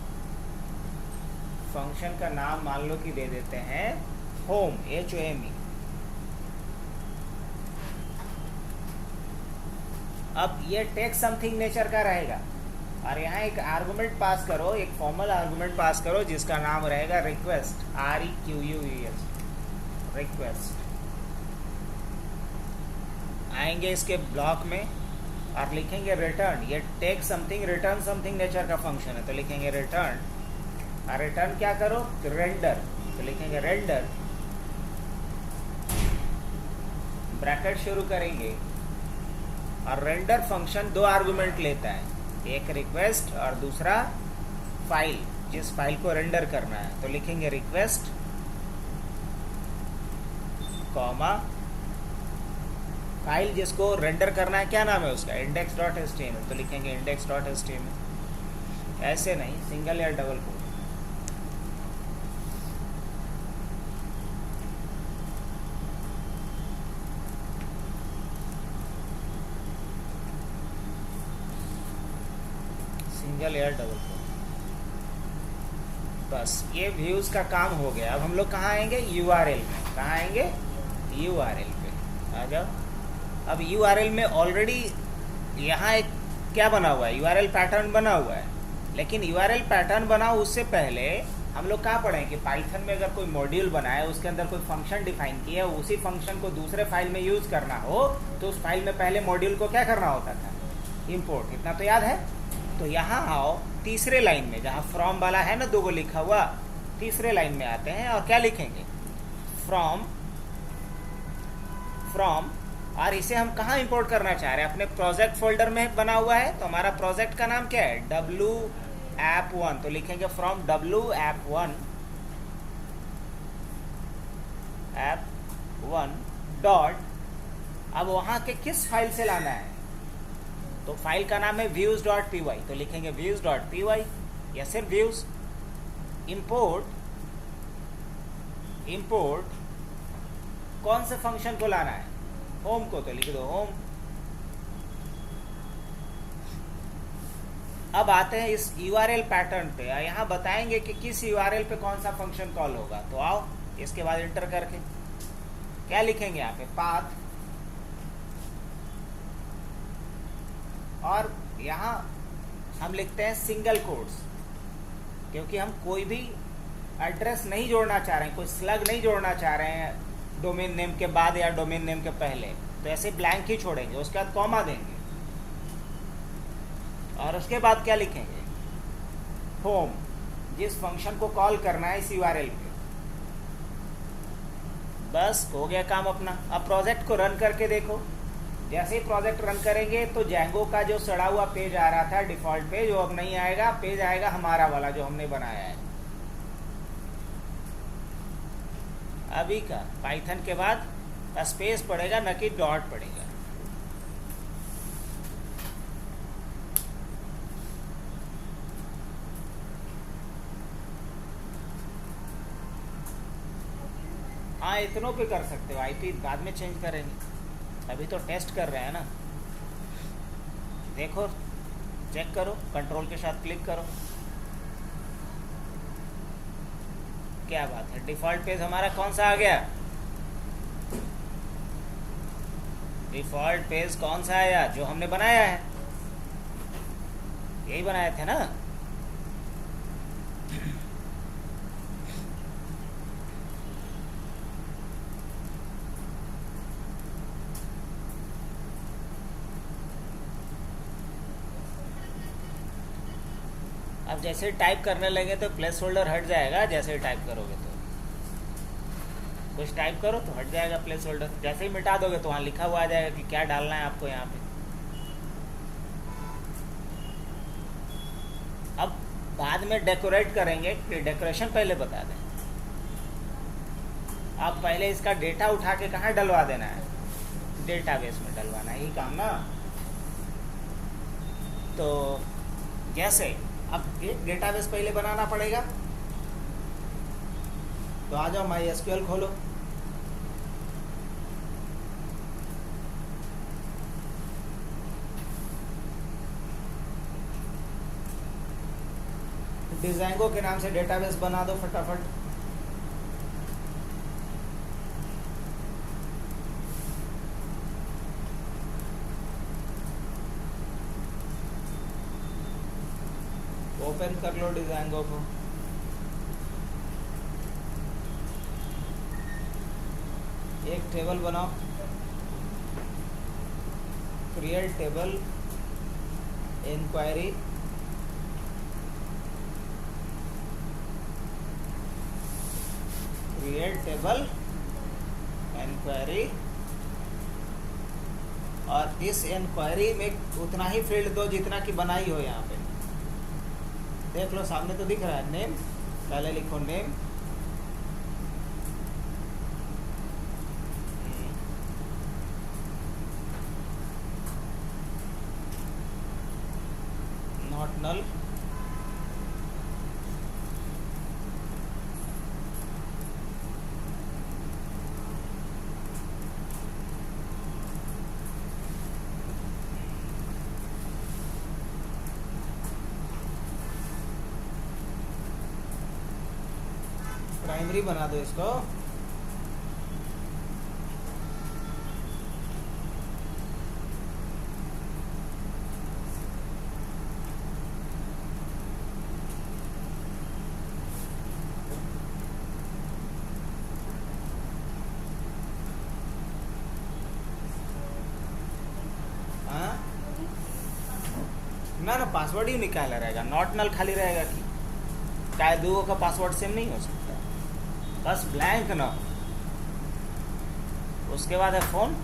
फंक्शन का नाम मान लो कि दे देते हैं होम, HOME। अब ये टेक समथिंग नेचर का रहेगा, और यहाँ एक आर्गुमेंट पास करो, एक फॉर्मल आर्गुमेंट पास करो जिसका नाम रहेगा रिक्वेस्ट, REQUEST, रिक्वेस्ट। आएंगे इसके ब्लॉक में और लिखेंगे रिटर्न, ये take something return something nature का फंक्शन है, तो लिखेंगे रिटर्न, और रिटर्न क्या करो? रेंडर, तो लिखेंगे रेंडर, ब्रैकेट शुरू करेंगे, और रेंडर फंक्शन दो आर्गुमेंट लेता है, एक रिक्वेस्ट और दूसरा फाइल, जिस फाइल को रेंडर करना है, तो लिखेंगे रिक्वेस्ट कॉमा फाइल जिसको रेंडर करना है, क्या नाम है उसका? index.html, तो लिखेंगे index.html। ऐसे नहीं, सिंगल या डबल कोट। सिंगल या डबल कोट, बस ये व्यूज का काम हो गया। अब हम लोग कहाँ आएंगे? URL में। कहाँ आएंगे? URL पे आ जाओ। अब URL में ऑलरेडी यहाँ एक क्या बना हुआ है? URL पैटर्न बना हुआ है, लेकिन URL पैटर्न बना उससे पहले हम लोग क्या पढ़े कि पाइथन में अगर कोई मॉड्यूल बनाए, उसके अंदर कोई फंक्शन डिफाइन किया है, उसी फंक्शन को दूसरे फाइल में यूज करना हो, तो उस फाइल में पहले मॉड्यूल को क्या करना होता था? इम्पोर्ट। इतना तो याद है। तो यहाँ आओ तीसरे लाइन में, जहाँ फ्रॉम वाला है ना, 2 को लिखा हुआ, तीसरे लाइन में आते हैं और क्या लिखेंगे? From, from. और इसे हम कहाँ इंपोर्ट करना चाह रहे हैं? अपने प्रोजेक्ट फोल्डर में बना हुआ है, तो हमारा प्रोजेक्ट का नाम क्या है? WAP1, तो लिखेंगे फ्रॉम WAP1, app1 डॉट, अब वहाँ के किस फाइल से लाना है? तो फाइल का नाम है views.py, तो लिखेंगे views.py या सिर्फ views। इंपोर्ट, इंपोर्ट कौन से फंक्शन को लाना है? होम को, तो लिख दो होम। अब आते हैं इस URL पैटर्न पे, यहाँ बताएंगे कि किस URL पे कौन सा फंक्शन कॉल होगा। तो आओ इसके बाद इंटर करके क्या लिखेंगे? यहाँ पे पाथ, और यहाँ हम लिखते हैं सिंगल कोट्स, क्योंकि हम कोई भी एड्रेस नहीं जोड़ना चाह रहे हैं, कोई स्लग नहीं जोड़ना चाह रहे हैं डोमेन नेम के बाद या डोमेन नेम के पहले, तो ऐसे ब्लैंक ही छोड़ेंगे, उसके बाद कॉमा देंगे, और उसके बाद क्या लिखेंगे? होम, जिस फंक्शन को कॉल करना है इस URL पे। बस हो गया काम अपना। अब प्रोजेक्ट को रन करके देखो। जैसे ही प्रोजेक्ट रन करेंगे तो जैंगो का जो सड़ा हुआ पेज आ रहा था, डिफॉल्ट पेज, वो अब नहीं आएगा, पेज आएगा हमारा वाला जो हमने बनाया है अभी का। पाइथन के बाद स्पेस पड़ेगा, न कि डॉट पड़ेगा। हाँ, इतनों पे कर सकते हो, IP बाद में चेंज करेंगे, अभी तो टेस्ट कर रहे हैं ना। देखो, चेक करो, कंट्रोल के साथ क्लिक करो। क्या बात है, डिफॉल्ट पेज हमारा कौन सा आ गया? डिफॉल्ट पेज कौन सा आया? जो हमने बनाया है, यही बनाए थे ना। अब जैसे टाइप करने लगे तो प्लेस होल्डर हट जाएगा, जैसे टाइप करोगे तो कुछ टाइप करो तो हट जाएगा प्लेस होल्डर, जैसे ही मिटा दोगे तो वहाँ लिखा हुआ आ जाएगा कि क्या डालना है आपको यहाँ पे। बाद में डेकोरेट करेंगे, डेकोरेशन पहले बता दें। आप पहले इसका डेटा उठा के कहाँ डलवा देना है, डेटाबेस में डलवाना है, यही काम ना। तो जैसे अब एक डेटाबेस पहले बनाना पड़ेगा, तो आ जाओ MySQL खोलो। डिजाइंगो के नाम से डेटाबेस बना दो फटाफट। ओपन कर लो डिजाइंगो को। एक टेबल बनाओ, create table inquiry, create table inquiry, और इस इंक्वायरी में उतना ही फील्ड दो जितना कि बनाई हो। यहाँ पे देख लो, सामने तो दिख रहा है नेम, पहले लिखो नेम, नॉट नल, प्राइमरी बना दो इसको। हाँ ना पासवर्ड ही निकाला रहेगा, नॉट नल खाली रहेगा कि क्या दो का पासवर्ड सेम नहीं हो सकता, बस ब्लैंक ना। उसके बाद है फोन,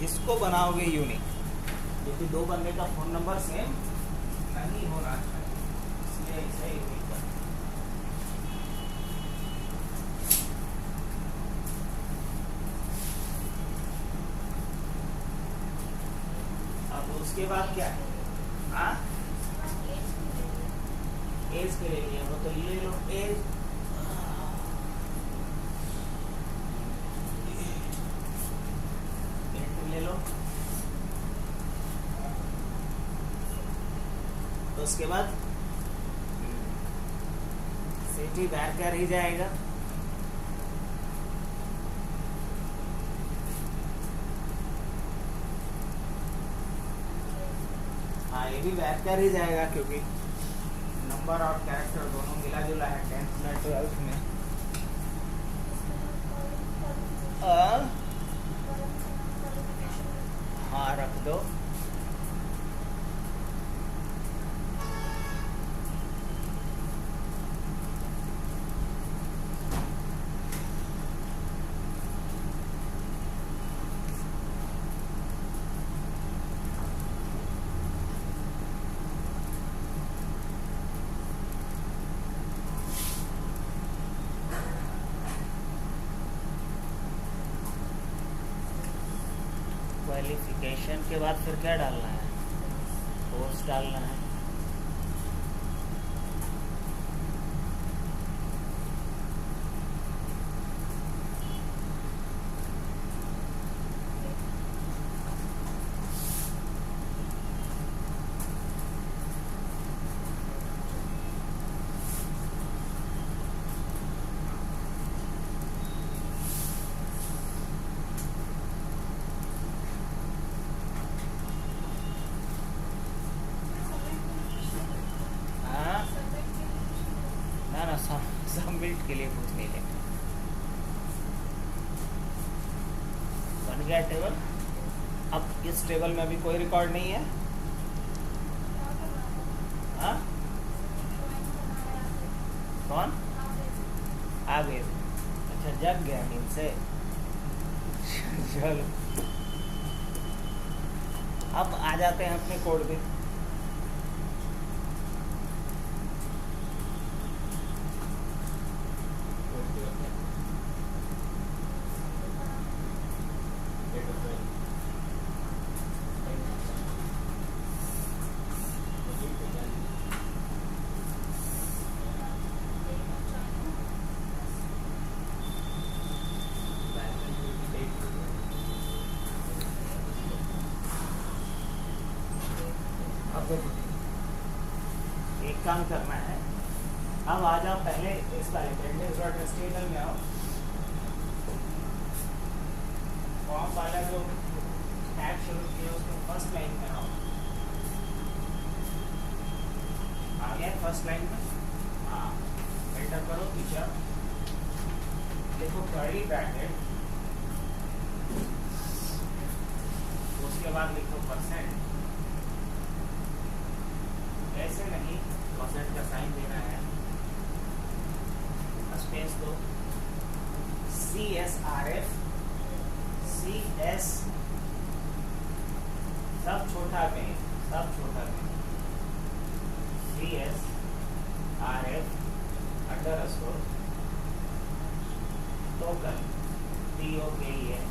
इसको बनाओगे यूनिक, क्योंकि दो बंदे का फोन नंबर सेम नहीं होना चाहिए, इसलिए इसे यूनिक बना। उसके बाद क्या है, हाँ एज के लिए वो तो ले लो, एज ले लो। तो उसके बाद सिटी बैर क्या रह जाएगा, ये भी बैक कर ही जाएगा क्योंकि नंबर और कैरेक्टर दोनों मिला जुला है 10th में 12th में। हाँ रख दो। क्वालिफिकेशन के बाद फिर क्या डालना है, कोर्स डालना है। सबमिट के लिए कुछ नहीं लेंगे। बन गया टेबल। अब इस टेबल में अभी कोई रिकॉर्ड नहीं है। हाँ कौन आ गए? अच्छा जग गया नींद से। चलो अब आ जाते हैं अपने कोड पे। अब एक काम करना है, अब आ जाओ पहले इसका इंडेक्स.html में आओ, फॉर्म वाला जो टैग शुरू किया उसमें फर्स्ट लाइन में आओ। आ गया फर्स्ट लाइन में? हाँ, एंटर करो टीचर, देखो कर्ली ब्रैकेट, उसके बाद लिखो %, ऐसे नहीं, % का साइन देना है, स्पेस दो, CSRF, CS सब छोटा में, सब छोटा में, CSRF _ टोकन TOKEN,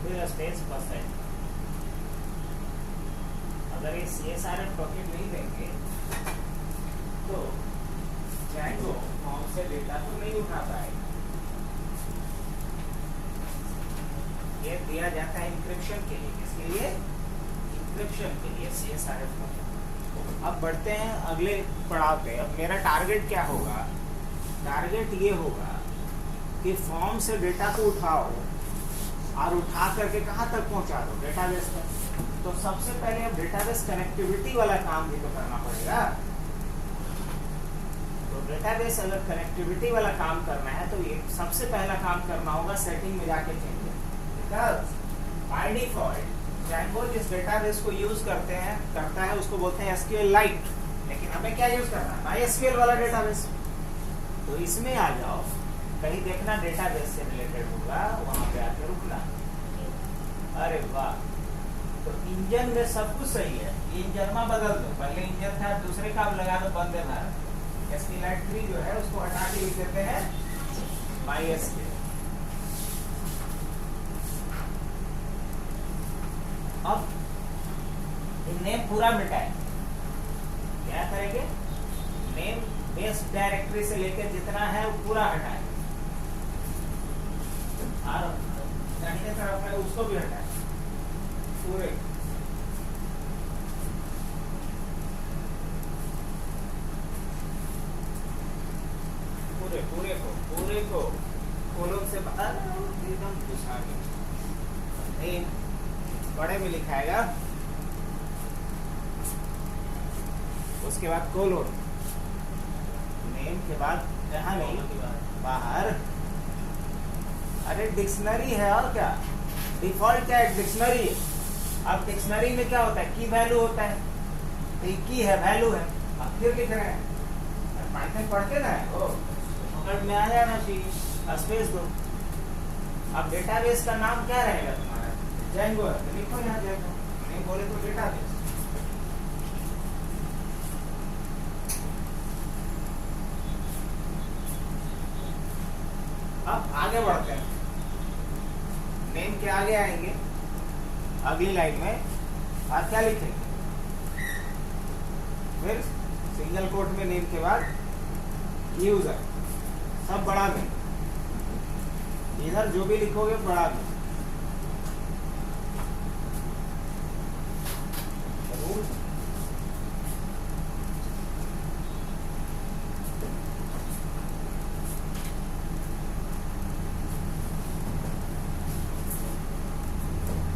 फिर स्पेस %। अगर ये CSRF टोकन नहीं देंगे तो Django फॉर्म से डेटा तो नहीं उठा पाएगा। ये दिया जाता है इंक्रिप्शन के लिए, किसके लिए? इंक्रिप्शन के लिए CSRF टोकन। अब बढ़ते हैं अगले पड़ाव पे। अब मेरा टारगेट क्या होगा? टारगेट ये होगा कि फॉर्म से डेटा को उठाओ और उठा करके कहाँ तक पहुँचा दो? डेटाबेस तक। तो सबसे पहले अब डेटाबेस कनेक्टिविटी वाला काम भी तो करना पड़ेगा। तो डेटाबेस अगर कनेक्टिविटी वाला काम करना है तो ये सबसे पहला काम करना होगा सेटिंग में जाके change, because by default Django जिस डेटाबेस को यूज करता है उसको बोलते हैं SQL लाइट, लेकिन हमें क्या यूज करना है? MySQL वाला डेटाबेस। तो इसमें आ जाओ, कहीं देखना डेटाबेस से रिलेटेड होगा, वहां पे आके रुकना। अरे वाह, तो इंजन में सब कुछ सही है, इंजन में बदल दो, पहले इंजन था दूसरे का लगा दो बंदे भारत। SQLite 3 जो है उसको हटा के लिख देते हैं MySQL। अब नेम पूरा मिटाए, क्या करेंगे? नेम बेस डायरेक्टरी से लेकर जितना है वो पूरा हटाए, और दाहिने तरफ है उसको भी हटाए पूरे। पूरे को कोलोन से एकदम घुसा के बड़े में लिखाएगा, उसके बाद कोलोन, नेम के बाद जहाँ नहीं बाहर। अरे डिक्शनरी है और क्या, डिफॉल्ट क्या है? डिक्शनरी। अब डिक्शनरी में क्या होता है? की वैल्यू होता है, तो की है वैल्यू है, अब फिर लिख रहे हैं। पाइथन पढ़ते ना है पकड़ में आ जाना चाहिए, स्पेस दो। अब डेटाबेस का नाम क्या रहेगा तुम्हारा? Django है, तो लिखो यहाँ Django, नहीं बोले तो डेटाबेस। अब आगे बढ़ते हैं, नेम के आगे आएंगे अगली लाइन में, और क्या लिखेंगे? फिर सिंगल कोट में नेम के बाद यूजर, सब बढ़ा दें, इधर जो भी लिखोगे बढ़ा दें।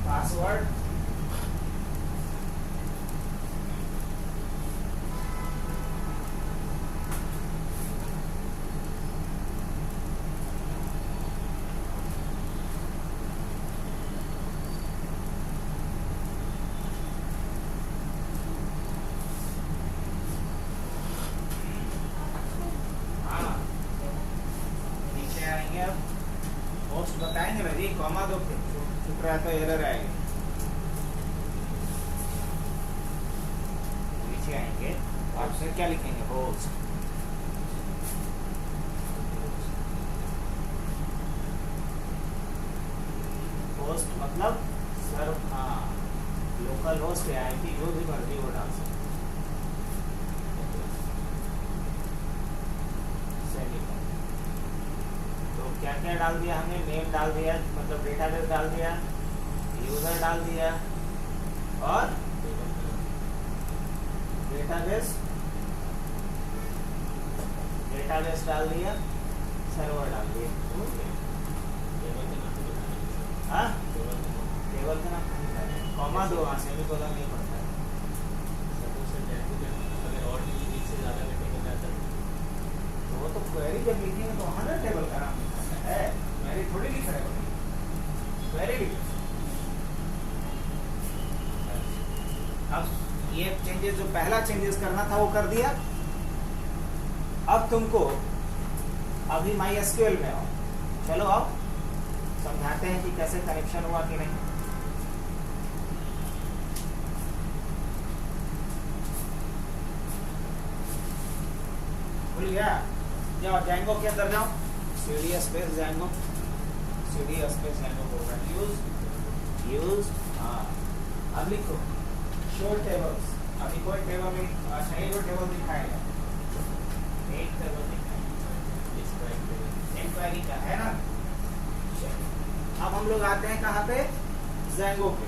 पासवर्ड, नीचे आएंगे अब कॉमा दो, छुप रहा है तो एरर आएगी। नीचे आएंगे और फिर क्या लिखेंगे, होस्ट। होस्ट मतलब सर्व, हाँ लोकल होस्ट या आईपी जो भी मर्जी वो डाल सकते। तो क्या क्या डाल दिया हमने, नेम डाल दिया मतलब डेटाबेस डाल दिया, यूजर डाल दिया और डेटाबेस डाल दिया, सर्वर डाल दिया। हाँ टेबल का नाम कॉमा दो, वहाँ सेमीकोलन नहीं पड़ता है। तो वो तो क्वेरी जब लिखेंगे तो वहाँ ना टेबल का नाम लिखना है, क्वेरी थोड़ी लिख रहे हो, क्वेरी लिख। अब ये चेंजेस जो पहला चेंजेस करना था वो कर दिया। अब तुमको अभी MySQL में आओ, चलो आओ समझाते हैं कि कैसे कनेक्शन हुआ कि नहीं। भूल गया, जाओ Django के अंदर जाओ, cd space Django, cd space Django program use. हाँ अब लिखो शो टेबल्स। अभी कोई टेबल नहीं, अच्छा एक टेबल दिखाएगा, एक टेबल दिखाएगा, इंक्वायरी का है ना। अब हम लोग आते हैं कहाँ पे, Django पे।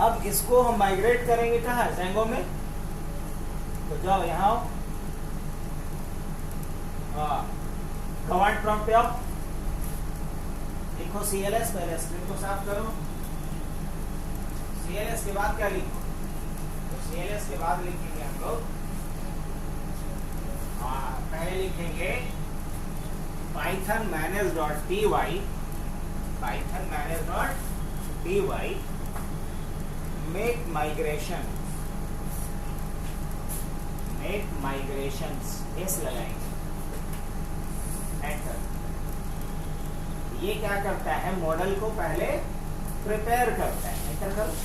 अब इसको हम माइग्रेट करेंगे कहाँ, Django में। तो जाओ यहाँ आओ, कमांड प्रॉम्प्ट पे आओ, लिखो CLS, पहले स्क्रीन को साफ करो। CLS के बाद क्या लिखो, तो CLS के बाद लिखेंगे हम लोग, पहले लिखेंगे python manage.py, python manage.py make migrations, S लगाएंगे, एंटर। ये क्या करता है, मॉडल को पहले प्रिपेयर करता है, एंटर करो।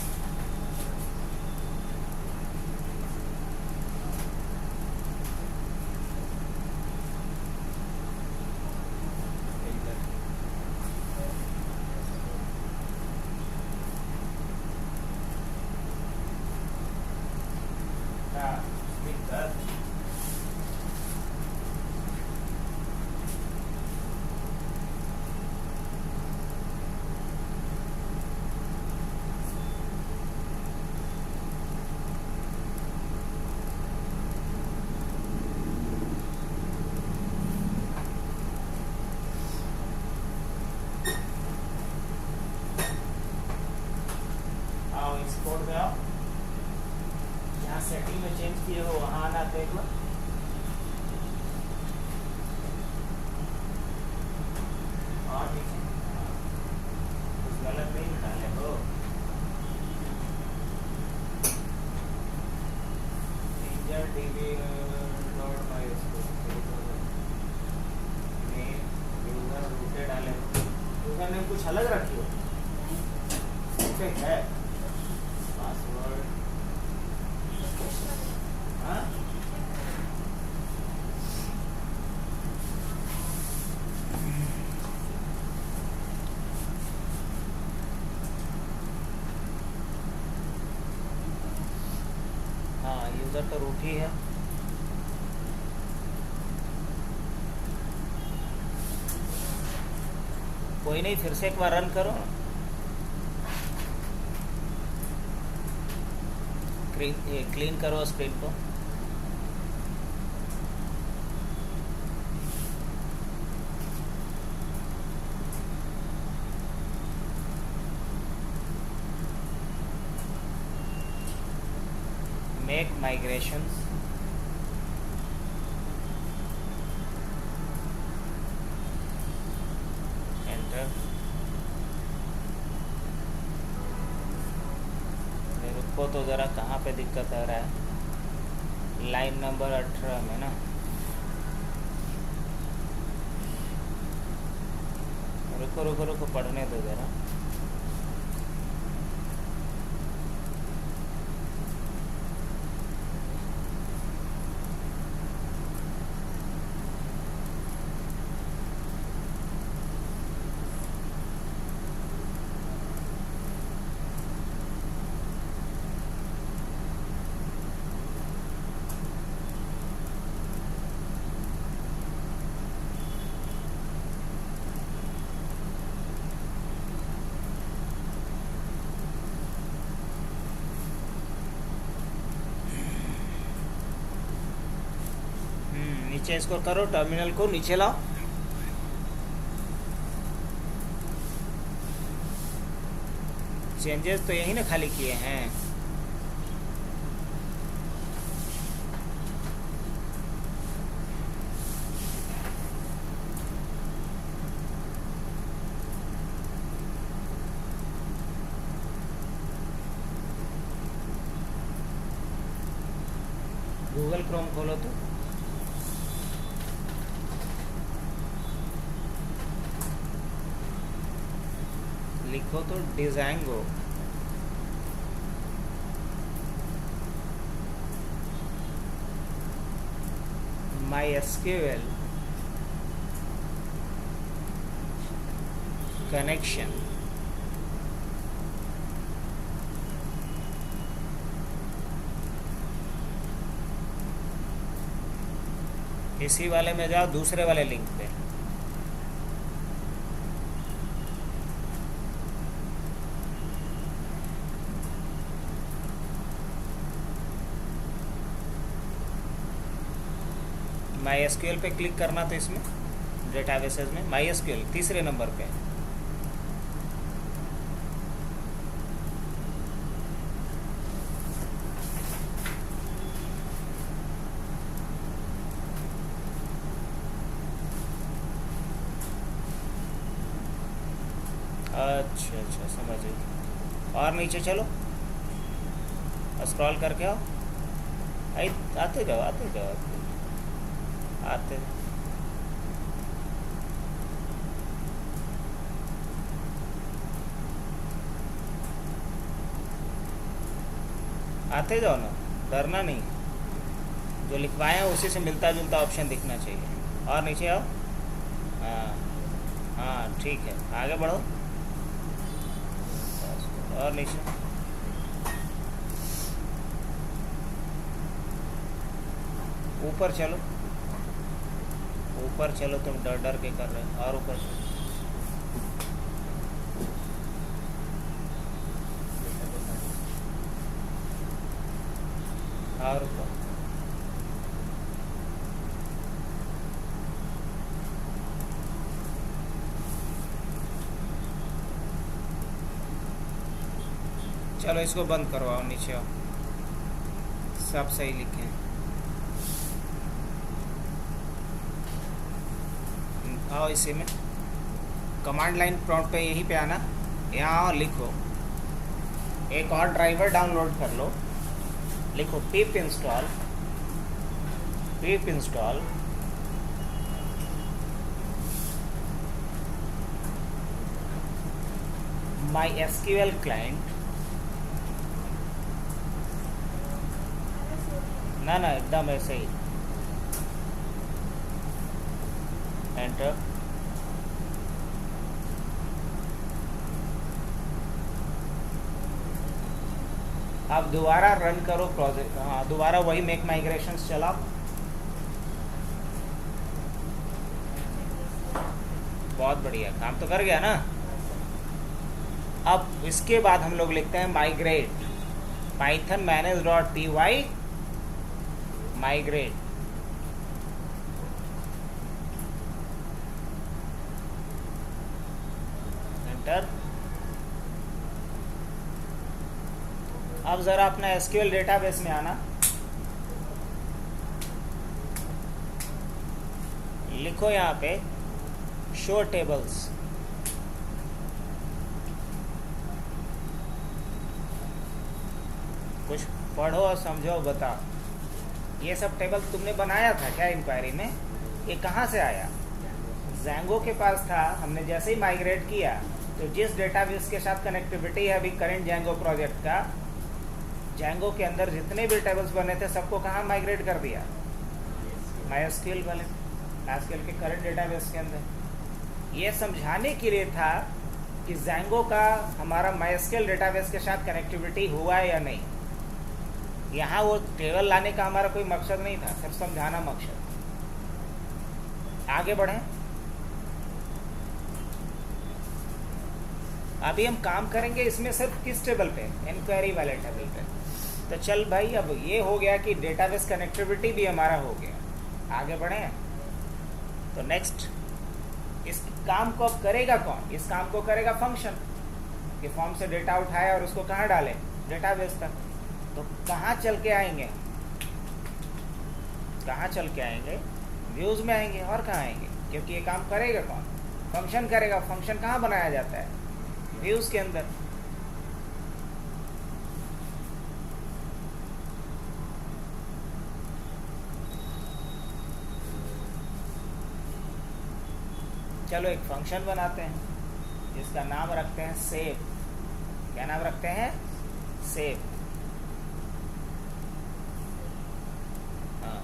कोड में आओ, यहाँ सेटिंग में चेंज किए हो वहाँ आना देख लो। और नीचे कुछ गलत नहीं डाले हो, यूजर डाले हो, यूजर नेम कुछ अलग रखी हो, ठीक है। पासवर्ड, हाँ हाँ यूजर तो रूट ही है। कोई नहीं, फिर से एक बार रन करो, क्लीन करो स्क्रीन को। Make migrations, enter. रुको तो ज़रा, कहाँ पे दिक्कत आ रहा है, लाइन नंबर 18 में ना, रुको रुको रुको, पढ़ने दो जरा। नीचे इसको करो, टर्मिनल को नीचे लाओ। चेंजेस तो यही ना खाली किए हैं। गूगल क्रोम खोलो तो। लिखो तो डिजांगो। MySQL connection. इसी वाले में जाओ, दूसरे वाले लिंक पे। MySQL पे क्लिक करना, तो इसमें डेटाबेसेस में MySQL तीसरे नंबर पे। अच्छा अच्छा, समझ गई। और नीचे चलो, स्क्रॉल करके आओ। आते जाओ आते जाओ आते। आते जाओ ना, डरना नहीं। जो लिखवाए हैं उसी से मिलता जुलता ऑप्शन दिखना चाहिए। और नीचे आओ। हाँ हाँ ठीक है, आगे बढ़ो। और नीचे ऊपर चलो, ऊपर चलो। तुम डर डर के कर रहे हो। और ऊपर और ऊपर। चलो इसको बंद करवाओ, नीचे आओ। सब सही लिखे हैं। आओ इसी में कमांड लाइन प्रॉम्प्ट पे, यहीं पे आना। यहाँ और लिखो, एक और ड्राइवर डाउनलोड कर लो। लिखो पिप इंस्टॉल, पिप इंस्टॉल MySQL क्लाइंट। ना ना, एकदम ऐसे ही। एंटर। आप दोबारा रन करो प्रोजेक्ट। हाँ, दोबारा वही मेक माइग्रेशंस चलाओ। बहुत बढ़िया, काम तो कर गया ना। अब इसके बाद हम लोग लिखते हैं migrate, Python manage.py migrate. Enter. अब जरा अपना SQL डेटाबेस में आना। लिखो यहाँ पे शो टेबल्स। कुछ पढ़ो और समझो, बताओ। ये सब टेबल तुमने बनाया था क्या इंक्वायरी में? ये कहाँ से आया? Django के पास था, हमने जैसे ही माइग्रेट किया तो जिस डेटाबेस के साथ कनेक्टिविटी है अभी करंट Django प्रोजेक्ट का, Django के अंदर जितने भी टेबल्स बने थे सबको कहाँ माइग्रेट कर दिया? MySQL वाले, MySQL के करंट डेटाबेस के अंदर। ये समझाने के लिए था कि Django का हमारा MySQL डेटाबेस के साथ कनेक्टिविटी हुआ है या नहीं। यहाँ वो टेबल लाने का हमारा कोई मकसद नहीं था, सिर्फ समझाना मकसद। आगे बढ़ें। अभी हम काम करेंगे इसमें सिर्फ किस टेबल पे? इंक्वायरी वाले टेबल पे। तो चल भाई, अब ये हो गया कि डेटाबेस कनेक्टिविटी भी हमारा हो गया। आगे बढ़ें। तो नेक्स्ट, इस काम को अब करेगा कौन? इस काम को करेगा फंक्शन, कि फॉर्म से डेटा उठाए और उसको कहाँ डाले? डेटाबेस तक। तो कहाँ चल के आएंगे? कहाँ चल के आएंगे? व्यूज में आएंगे। और कहाँ आएंगे? क्योंकि ये काम करेगा कौन? फंक्शन करेगा। फंक्शन कहाँ बनाया जाता है? व्यूज के अंदर। चलो एक फंक्शन बनाते हैं जिसका नाम रखते हैं सेव। क्या नाम रखते हैं? सेव। हाँ,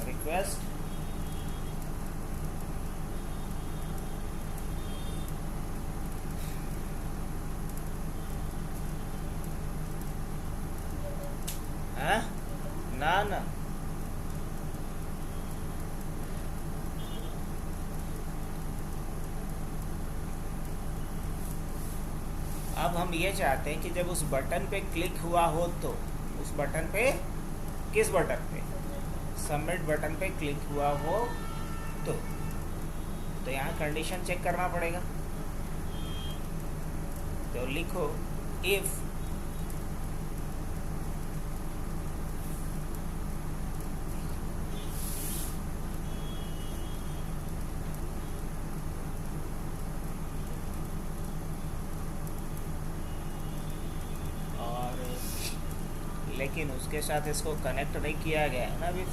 रिक्वेस्ट ना अब हम ये चाहते हैं कि जब उस बटन पे क्लिक हुआ हो तो उस बटन पे, किस बटन पे? सबमिट बटन पे क्लिक हुआ हो तो यहाँ कंडीशन चेक करना पड़ेगा। तो लिखो इफ लेकिन उसके साथ इसको कनेक्ट नहीं किया गया है ना अभी।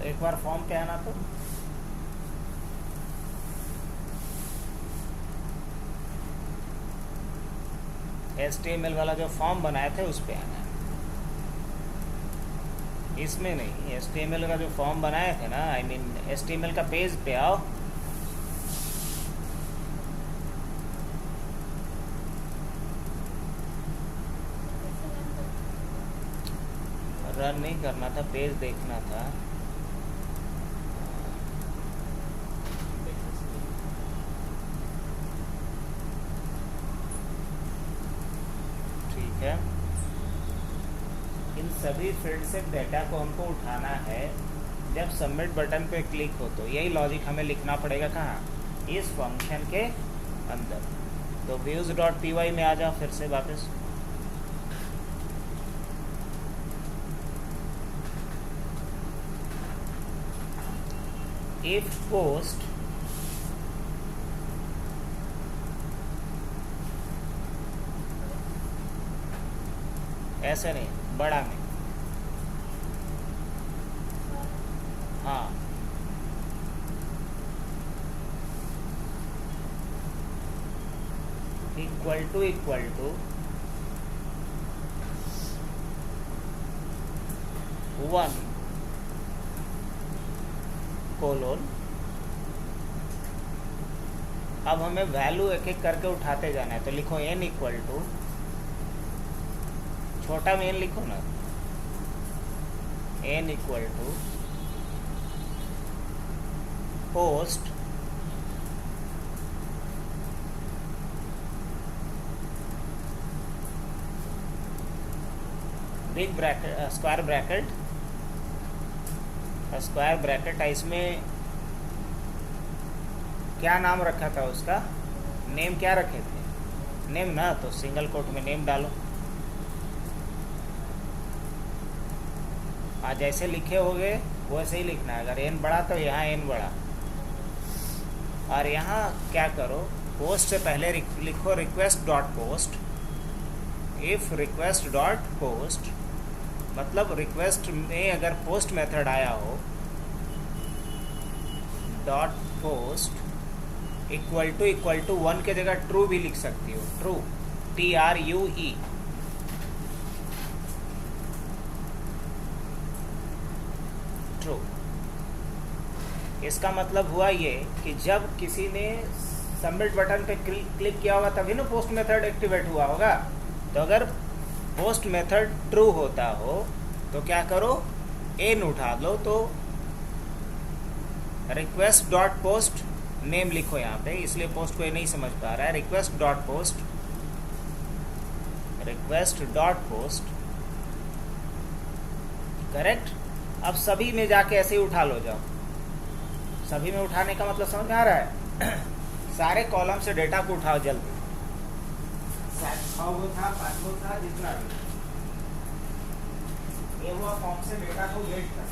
एक बार फॉर्म पे आना तो HTML वाला जो फॉर्म बनाए थे उस पे आना है, इसमें नहीं। HTML का जो फॉर्म बनाए थे ना, आई मीन HTML का पेज पे आओ। रन नहीं करना था, पेज देखना था। है इन सभी फील्ड से डेटा को हमको उठाना है। जब सबमिट बटन पे क्लिक हो तो यही लॉजिक हमें लिखना पड़ेगा कहाँ? इस फंक्शन के अंदर। तो views.py में आ जाओ फिर से वापस। इफ पोस्ट ऐसे नहीं, बड़ा में। हाँ, इक्वल टू 1 कोलोन। अब हमें वैल्यू एक एक करके उठाते जाना है। तो लिखो n इक्वल टू, छोटा में n लिखो ना, n equal to post big bracket, square bracket. इसमें क्या नाम रखा था उसका? नेम क्या रखे थे? नेम ना, तो सिंगल कोट में नेम डालो। आज जैसे लिखे होगे वैसे ही लिखना है। अगर एन बड़ा तो यहाँ एन बड़ा। और यहाँ क्या करो, पोस्ट से पहले लिखो request dot post. If request dot post मतलब रिक्वेस्ट में अगर पोस्ट मेथड आया हो, डॉट पोस्ट इक्वल टू 1 के जगह ट्रू भी लिख सकती हो। True, TRUE। ट्रू। इसका मतलब हुआ ये कि जब किसी ने सबमिट बटन पे क्लिक किया होगा तभी ना पोस्ट मेथड एक्टिवेट हुआ होगा। तो अगर पोस्ट मेथड ट्रू होता हो तो क्या करो, एन उठा लो, तो रिक्वेस्ट डॉट पोस्ट नेम लिखो यहाँ पे, इसलिए पोस्ट कोई नहीं समझ पा रहा है। Request dot post correct. अब सभी में जाके ऐसे ही उठा लो। जाओ, सभी में उठाने का मतलब समझ में आ रहा है? सारे कॉलम से डेटा को उठाओ जल्दी। 6 था, 5 था, जितना भी ये हुआ फॉर्म से डेटा को गेट कर।